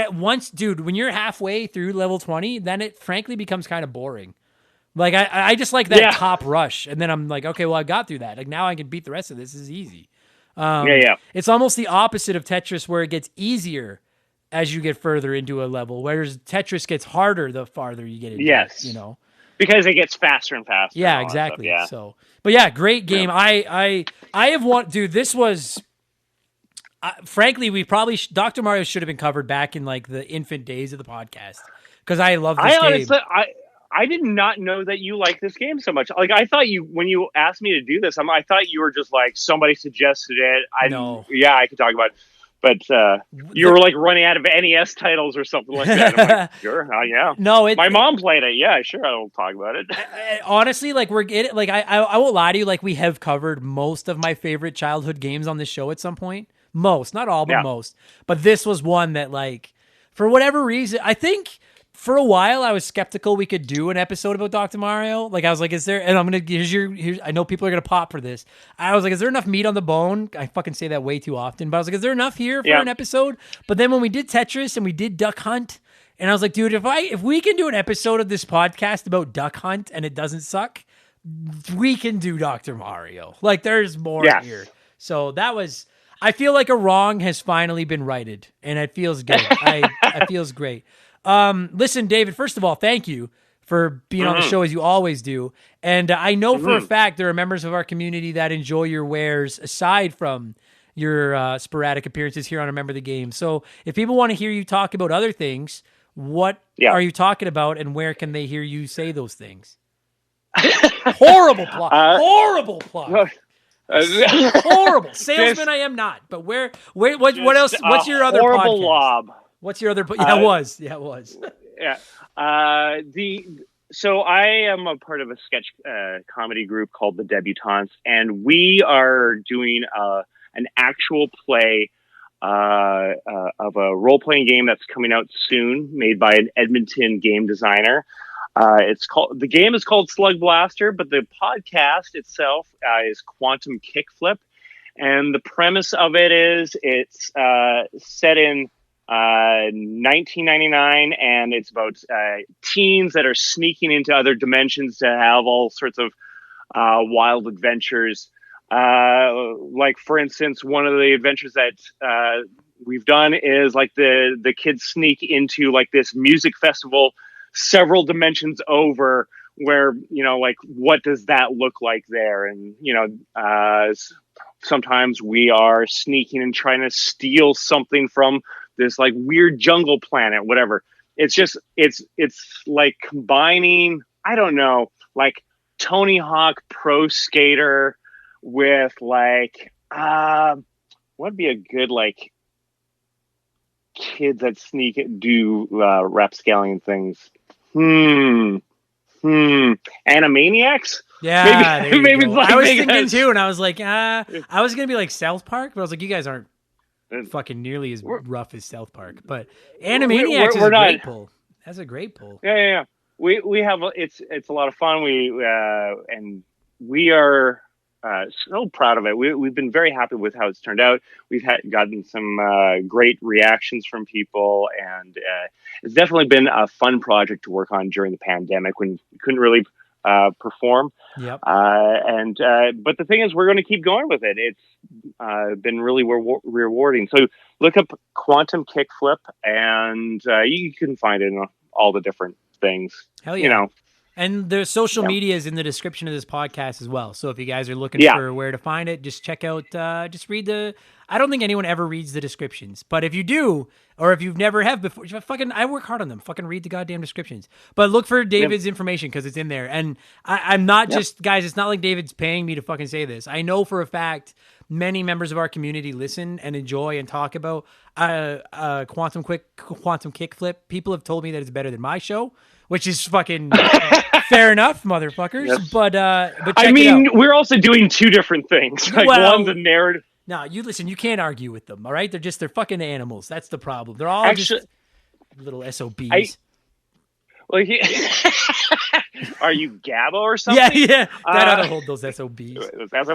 dude, when you're halfway through level 20, then it frankly becomes kind of boring. Like I just like that top rush. And then I'm like, okay, well, I got through that. Like, now I can beat the rest of this. This is easy. It's almost the opposite of Tetris, where it gets easier as you get further into a level, whereas Tetris gets harder the farther you get into it, you know? Because it gets faster and faster. Yeah, exactly. Yeah. So, but yeah, great game. Yeah. I have dude, this was, frankly, we probably, Dr. Mario should have been covered back in like the infant days of the podcast, because I love this game. Honestly, I did not know that you like this game so much. Like, I thought when you asked me to do this, I thought you were just like, somebody suggested it. I could talk about it. But you were like running out of NES titles or something like that. I'm like, sure, yeah. No, my mom played it. Yeah, sure, I'll talk about it. Honestly, like, I won't lie to you. Like, we have covered most of my favorite childhood games on this show at some point. Most, not all, but most. But this was one that, like, for whatever reason, I think for a while I was skeptical we could do an episode about Dr. Mario. Like, I was like, is there, and I'm going to, I know people are going to pop for this. I was like, is there enough meat on the bone? I fucking say that way too often, but I was like, is there enough here for an episode? But then when we did Tetris and we did Duck Hunt, and I was like, dude, if we can do an episode of this podcast about Duck Hunt and it doesn't suck, we can do Dr. Mario. Like, there's more here. So that was, I feel like a wrong has finally been righted, and it feels good. It feels great. Listen, David, first of all, thank you for being on the show, as you always do. And I know for a fact there are members of our community that enjoy your wares aside from your sporadic appearances here on Remember the Game. So if people want to hear you talk about other things, what are you talking about, and where can they hear you say those things? Horrible plot. Horrible plot. Horrible. Salesman, Just- I am not. But what else? What's your other horrible podcast? lob? What's your other? Yeah, it was. Yeah, it was. Yeah. So I am a part of a sketch comedy group called The Debutantes, and we are doing an actual play of a role-playing game that's coming out soon, made by an Edmonton game designer. The game is called Slug Blaster, but the podcast itself is Quantum Kickflip, and the premise of it is it's set in 1999, and it's about teens that are sneaking into other dimensions to have all sorts of wild adventures. Like, for instance, one of the adventures that we've done is like the kids sneak into like this music festival several dimensions over, where, you know, like, what does that look like there? And, you know, sometimes we are sneaking and trying to steal something from this like weird jungle planet, whatever. It's just, it's like combining, I don't know, like Tony Hawk Pro Skater with like, what'd be a good, like, kids that sneak and do rapscallion things? Animaniacs? Yeah, Maybe- maybe go. like I was make thinking us- too, and I was like, I was gonna be like South Park, but I was like, you guys aren't fucking nearly as rough as South Park. But Animaniacs is we're a not- great pull. That's a great pull. Yeah. We have it's a lot of fun. And we are so proud of it. We've been very happy with how it's turned out. We've gotten some great reactions from people, and it's definitely been a fun project to work on during the pandemic when we couldn't really perform. Yep. But the thing is, we're going to keep going with it. It's been really rewarding. So look up Quantum Kickflip, and you can find it in all the different things. Hell yeah. You know. And the social media is in the description of this podcast as well. So if you guys are looking for where to find it, just check out, just read I don't think anyone ever reads the descriptions, but if you do, or if you've never have before, I work hard on them. Fucking read the goddamn descriptions. But look for David's information because it's in there. And I'm not just, guys, it's not like David's paying me to fucking say this. I know for a fact many members of our community listen and enjoy and talk about Quantum Kickflip. People have told me that it's better than my show, which is fucking fair enough, motherfuckers. Yes. But check I it mean, out. we're also doing two different things. Like, Well- one's a narrative. No, you listen. You can't argue with them. All right, they're fucking animals. That's the problem. They're all Actually, just little SOBs. well, are you Gabba or something? yeah. That ought to hold those SOBs. That's a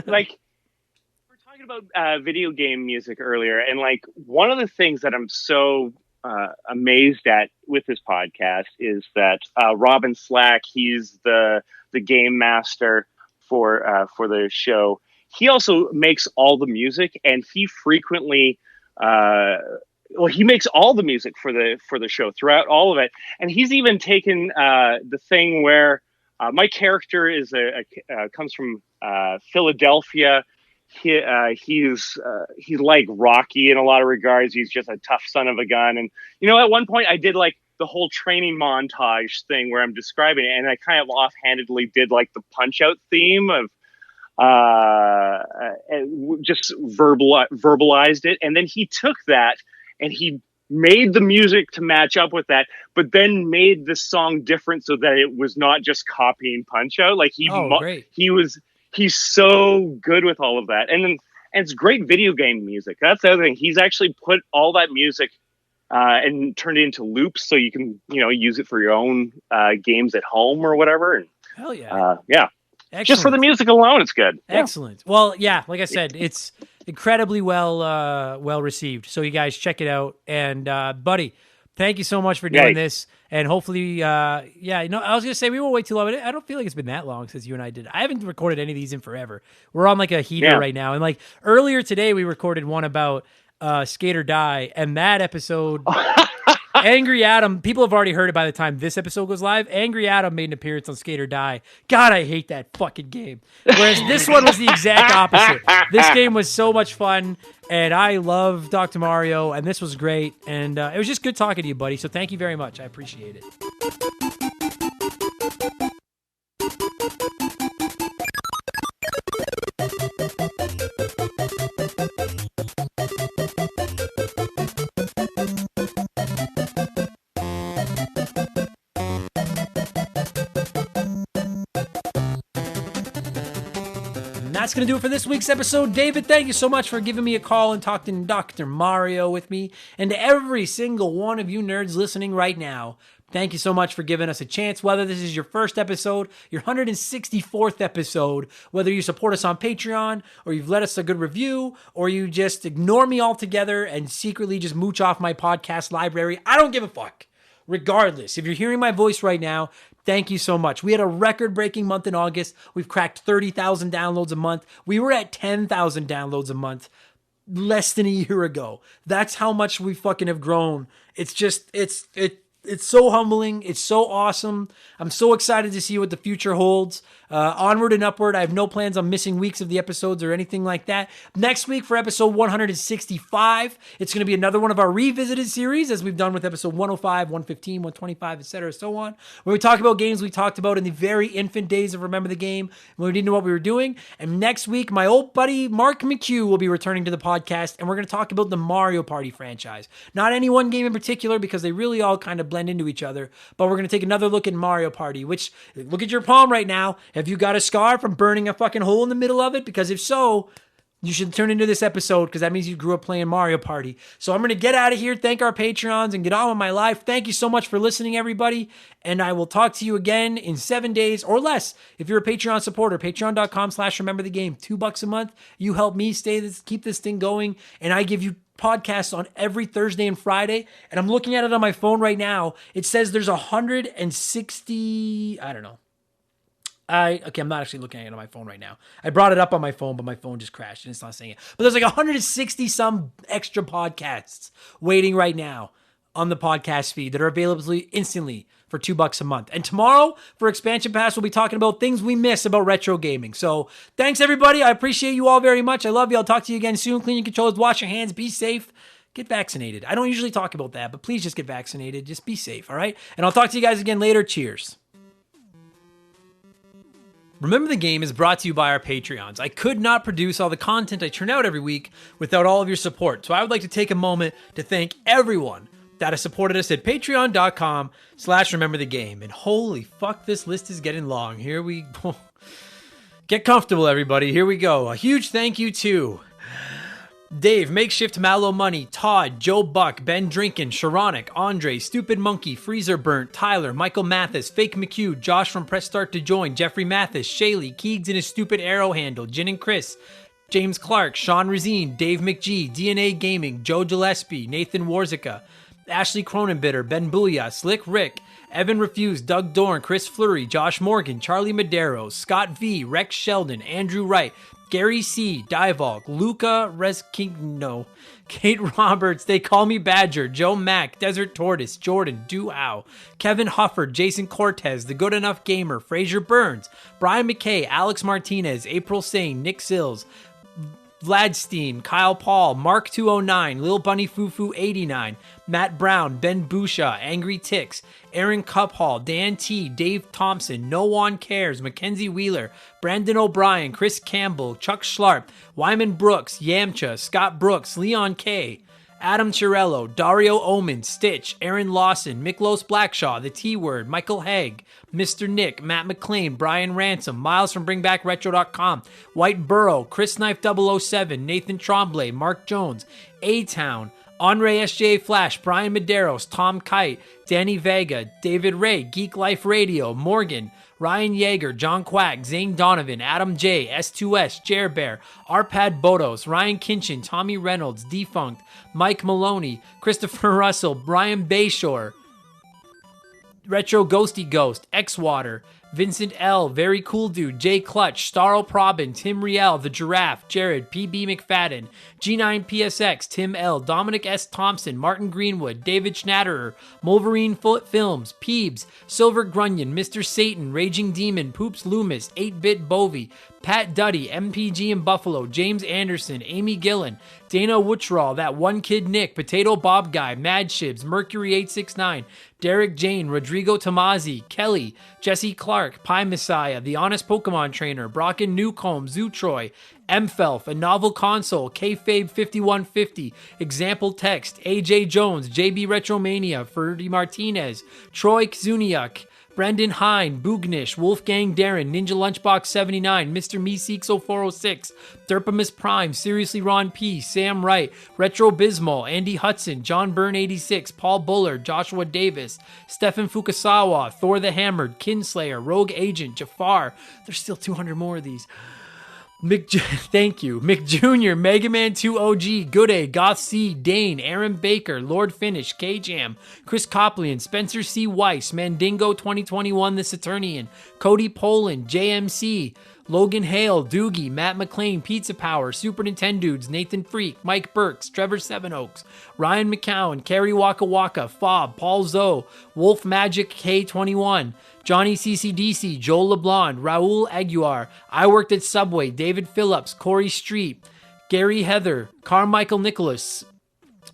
like, we're talking about video game music earlier, and like one of the things that I'm so amazed at with this podcast is that Robin Slack, he's the game master for the show. He also makes all the music, and he frequently he makes all the music for the show throughout all of it. And he's even taken the thing where my character is comes from Philadelphia. He's like Rocky in a lot of regards. He's just a tough son of a gun. And you know, at one point I did like the whole training montage thing where I'm describing it, and I kind of offhandedly did like the Punch Out theme of just verbalized it, and then he took that and he made the music to match up with that, but then made the song different so that it was not just copying Punch Out. Like Great. He's so good with all of that, and it's great video game music. That's the other thing. He's actually put all that music and turned it into loops, so you can use it for your own games at home or whatever. And Hell yeah. yeah. Excellent. Just for the music alone, it's good. Excellent. Well, yeah, like I said, it's incredibly well received. So you guys check it out. And buddy, thank you so much for doing this. And hopefully, I was gonna say we won't wait too long. But I don't feel like it's been that long since you and I did. I haven't recorded any of these in forever. We're on like a heater right now. And like earlier today, we recorded one about Skate or Die, and that episode. Angry Adam, people have already heard it by the time this episode goes live. Angry Adam made an appearance on Skate or Die. God, I hate that fucking game. Whereas this one was the exact opposite. This game was so much fun, and I love Dr. Mario, and this was great. And it was just good talking to you, buddy. So thank you very much. I appreciate it. that's going to do it for this week's episode. David, thank you so much for giving me a call and talking Dr. Mario with me. And to every single one of you nerds listening right now, thank you so much for giving us a chance. Whether this is your first episode, your 164th episode, whether you support us on Patreon, or you've let us a good review, or you just ignore me altogether and secretly just mooch off my podcast library, I don't give a fuck. Regardless, if you're hearing my voice right now, thank you so much. We had a record-breaking month in August. We've cracked 30,000 downloads a month. We were at 10,000 downloads a month less than a year ago. That's how much we fucking have grown. It's just, it's so humbling. It's so awesome. I'm so excited to see what the future holds. Onward and upward. I have no plans on missing weeks of the episodes or anything like that. Next week for episode 165, it's going to be another one of our revisited series, as we've done with episode 105, 115, 125, etc., so on, where we talk about games we talked about in the very infant days of Remember the Game, when we didn't know what we were doing. And next week, my old buddy Mark McHugh will be returning to the podcast, and we're going to talk about the Mario Party franchise. Not any one game in particular, because they really all kind of blend into each other, but we're going to take another look at Mario Party, which, look at your palm right now. Have you got a scar from burning a fucking hole in the middle of it? Because if so, you should turn into this episode, because that means you grew up playing Mario Party. So I'm going to get out of here, thank our Patreons, and get on with my life. Thank you so much for listening, everybody, and I will talk to you again in 7 days or less. If you're a Patreon supporter, patreon.com/rememberthegame, $2 a month. You help me keep this thing going, and I give you podcasts on every Thursday and Friday. And I'm looking at it on my phone right now. It says there's 160, I don't know. Okay, I'm not actually looking at it on my phone right now. I brought it up on my phone, but my phone just crashed and it's not saying it. But there's like 160 some extra podcasts waiting right now on the podcast feed that are available instantly for $2 a month. And tomorrow for Expansion Pass, we'll be talking about things we miss about retro gaming. So thanks everybody. I appreciate you all very much. I love you. I'll talk to you again soon. Clean your controls, wash your hands, be safe. Get vaccinated. I don't usually talk about that, but please just get vaccinated. Just be safe, all right? And I'll talk to you guys again later. Cheers. Remember the Game is brought to you by our Patreons. I could not produce all the content I churn out every week without all of your support. So I would like to take a moment to thank everyone that has supported us at patreon.com/rememberthegame. And holy fuck, this list is getting long. Here we go. Get comfortable, everybody. Here we go. A huge thank you to Dave, Makeshift Mallow Money, Todd, Joe Buck, Ben Drinkin, Sharonic, Andre, Stupid Monkey, Freezer Burnt, Tyler, Michael Mathis, Fake McHugh, Josh from Press Start to Join, Jeffrey Mathis, Shaylee, Keegs and his stupid arrow handle, Jin and Chris, James Clark, Sean Razine, Dave McGee, DNA Gaming, Joe Gillespie, Nathan Warzica, Ashley Cronenbitter, Ben Booyah, Slick Rick, Evan Refused, Doug Dorn, Chris Fleury, Josh Morgan, Charlie Madero, Scott V, Rex Sheldon, Andrew Wright, Gary C, Divalk, Luca Reskigno, Kate Roberts, They Call Me Badger, Joe Mack, Desert Tortoise, Jordan, Duhow, Kevin Hufford, Jason Cortez, The Good Enough Gamer, Fraser Burns, Brian McKay, Alex Martinez, April Sane, Nick Sills, Vlad Steen, Kyle Paul, Mark 209, Lil Bunny Fufu 89, Matt Brown, Ben Busha, Angry Ticks, Aaron Cuphall, Dan T, Dave Thompson, No One Cares, Mackenzie Wheeler, Brandon O'Brien, Chris Campbell, Chuck Schlarp, Wyman Brooks, Yamcha, Scott Brooks, Leon K, Adam Chirello, Dario Omen, Stitch, Aaron Lawson, Miklos Blackshaw, The T-Word, Michael Haig, Mr. Nick, Matt McLean, Brian Ransom, Miles from BringBackRetro.com, White Burrow, Chris Knife 007, Nathan Tremblay, Mark Jones, A-Town, Andre SJ Flash, Brian Medeiros, Tom Kite, Danny Vega, David Ray, Geek Life Radio, Morgan, Ryan Yeager, John Quack, Zane Donovan, Adam J, S2S, Jer Bear, Arpad Bodos, Ryan Kinchin, Tommy Reynolds, Defunct, Mike Maloney, Christopher Russell, Brian Bayshore, Retro Ghosty Ghost, X-Water, Vincent L, Very Cool Dude, Jay Clutch, Starl Probin, Tim Riel, The Giraffe, Jared, PB McFadden, G9PSX, Tim L, Dominic S. Thompson, Martin Greenwood, David Schnatterer, Wolverine Films, Peebs, Silver Grunion, Mr. Satan, Raging Demon, Poops Loomis, 8-Bit Bovey, Pat Duddy, MPG in Buffalo, James Anderson, Amy Gillen, Dana Wutchraw, That One Kid Nick, Potato Bob Guy, Mad Shibs, Mercury 869, Derek Jane, Rodrigo Tomazzi, Kelly, Jesse Clark, Pie Messiah, The Honest Pokemon Trainer, Brocken Newcomb, Zootroy, Mfelf, A Novel Console, Kayfabe 5150, Example Text, AJ Jones, JB Retromania, Ferdy Martinez, Troy Zuniak, Brendan Hine, Boognish, Wolfgang Darren, Ninja Lunchbox 79, Mr. Meeseeks 0406, Derpamus Prime, Seriously Ron P, Sam Wright, Retro Bismal, Andy Hudson, John Byrne 86, Paul Bullard, Joshua Davis, Stefan Fukasawa, Thor the Hammered, Kinslayer, Rogue Agent, Jafar. There's still 200 more of these. Thank you. Mick Jr., Mega Man 2 OG, Good A, Goth C, Dane, Aaron Baker, Lord Finish, K-Jam, Chris Coplian, Spencer C. Weiss, Mandingo 2021, The Saturnian, Cody Poland, JMC, Logan Hale, Doogie, Matt McLean, Pizza Power, Super Nintendudes, Nathan Freak, Mike Burks, Trevor Sevenoaks, Ryan McCowan, Kerry Waka Waka, Fob, Paul Zoe, Wolf Magic K21, Johnny CCDC, Joel LeBlanc, Raul Aguiar, I Worked at Subway, David Phillips, Corey Street, Gary Heather, Carmichael Nicholas,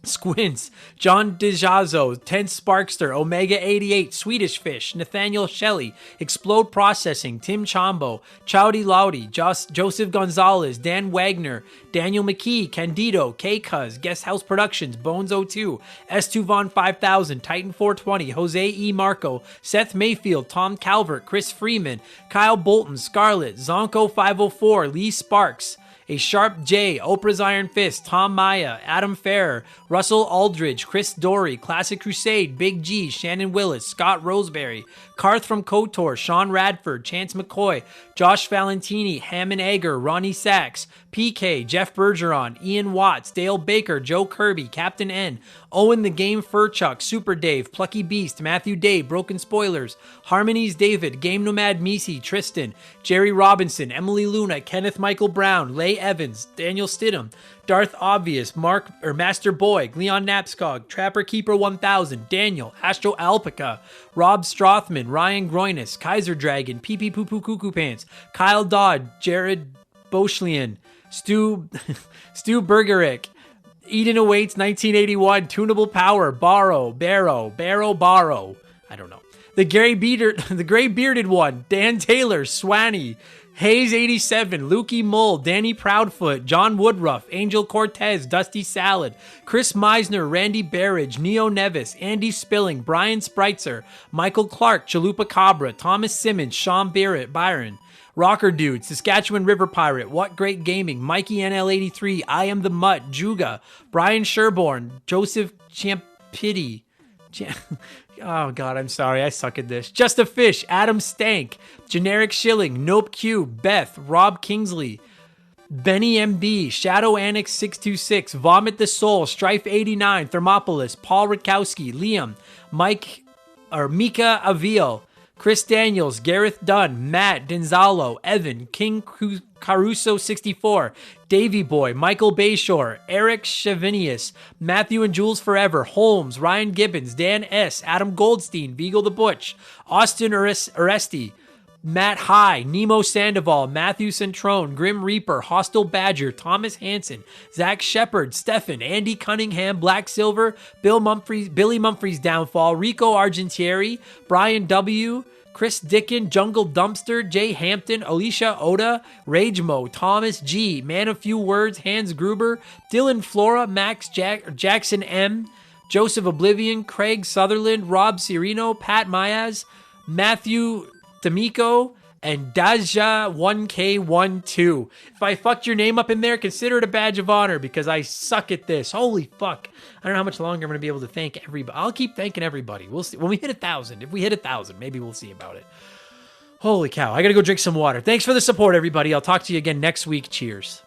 Squints, John DiGiazzo, Tense Sparkster, Omega 88, Swedish Fish, Nathaniel Shelley, Explode Processing, Tim Chambo, Chowdy Loudy, Joseph Gonzalez, Dan Wagner, Daniel McKee, Candido, K-Cuz, Guest House Productions, Bones02, S2 Von 5000, Titan 420, Jose E. Marco, Seth Mayfield, Tom Calvert, Chris Freeman, Kyle Bolton, Scarlett, Zonko 504, Lee Sparks, A Sharp J, Oprah's Iron Fist, Tom Maya, Adam Ferrer, Russell Aldridge, Chris Dory, Classic Crusade, Big G, Shannon Willis, Scott Roseberry, Karth from KOTOR, Sean Radford, Chance McCoy, Josh Valentini, Hammond Egger, Ronnie Sachs, PK, Jeff Bergeron, Ian Watts, Dale Baker, Joe Kirby, Captain N, Owen the Game Furchuck, Super Dave, Plucky Beast, Matthew Day, Broken Spoilers, Harmonies David, Game Nomad Misi, Tristan, Jerry Robinson, Emily Luna, Kenneth Michael Brown, Leigh Evans, Daniel Stidham, Darth Obvious, Master Boy, Leon Napskog, Trapper Keeper 1000, Daniel, Astro Alpaca, Rob Strothman, Ryan Groinus, Kaiser Dragon, Pee Pee Poo Poo Cuckoo Pants, Kyle Dodd, Jared Boschlian, Stu Bergerick, Eden Awaits 1981, Tunable Power, Barrow, I don't know. The Gray Bearded One, Dan Taylor, Swanee, Hayes 87, Lukey Mull, Danny Proudfoot, John Woodruff, Angel Cortez, Dusty Salad, Chris Meisner, Randy Barrage, Neo Nevis, Andy Spilling, Brian Spreitzer, Michael Clark, Chalupa Cabra, Thomas Simmons, Sean Byron, Rocker Dude, Saskatchewan River Pirate, What Great Gaming, Mikey NL83, I Am the Mutt, Juga, Brian Sherborne, Joseph Champity, oh God, I'm sorry, I suck at this. Just a Fish, Adam Stank, Generic Shilling, Nope Q, Beth, Rob Kingsley, Benny MB, Shadow Annex 626, Vomit the Soul, Strife 89, Thermopolis, Paul Rutkowski, Liam, Mika Aviel, Chris Daniels, Gareth Dunn, Matt Denzalo, Evan, King Caruso 64, Davy Boy, Michael Bayshore, Eric Chavinius, Matthew and Jules Forever, Holmes, Ryan Gibbons, Dan S., Adam Goldstein, Beagle the Butch, Austin Aresti, Matt High, Nemo Sandoval, Matthew Centrone, Grim Reaper, Hostile Badger, Thomas Hansen, Zach Shepard, Stefan, Andy Cunningham, Black Silver, Billy Mumphrey's Downfall, Rico Argentieri, Brian W., Chris Dickin, Jungle Dumpster, Jay Hampton, Alicia Oda, Rage Mo, Thomas G, Man of Few Words, Hans Gruber, Dylan Flora, Max Jackson M, Joseph Oblivion, Craig Sutherland, Rob Cirino, Pat Mayaz, Matthew D'Amico, and Daja 1K12. If I fucked your name up in there, consider it a badge of honor because I suck at this. Holy fuck. I don't know how much longer I'm going to be able to thank everybody. I'll keep thanking everybody. We'll see. When we hit 1,000, if we hit 1,000, maybe we'll see about it. Holy cow. I got to go drink some water. Thanks for the support, everybody. I'll talk to you again next week. Cheers.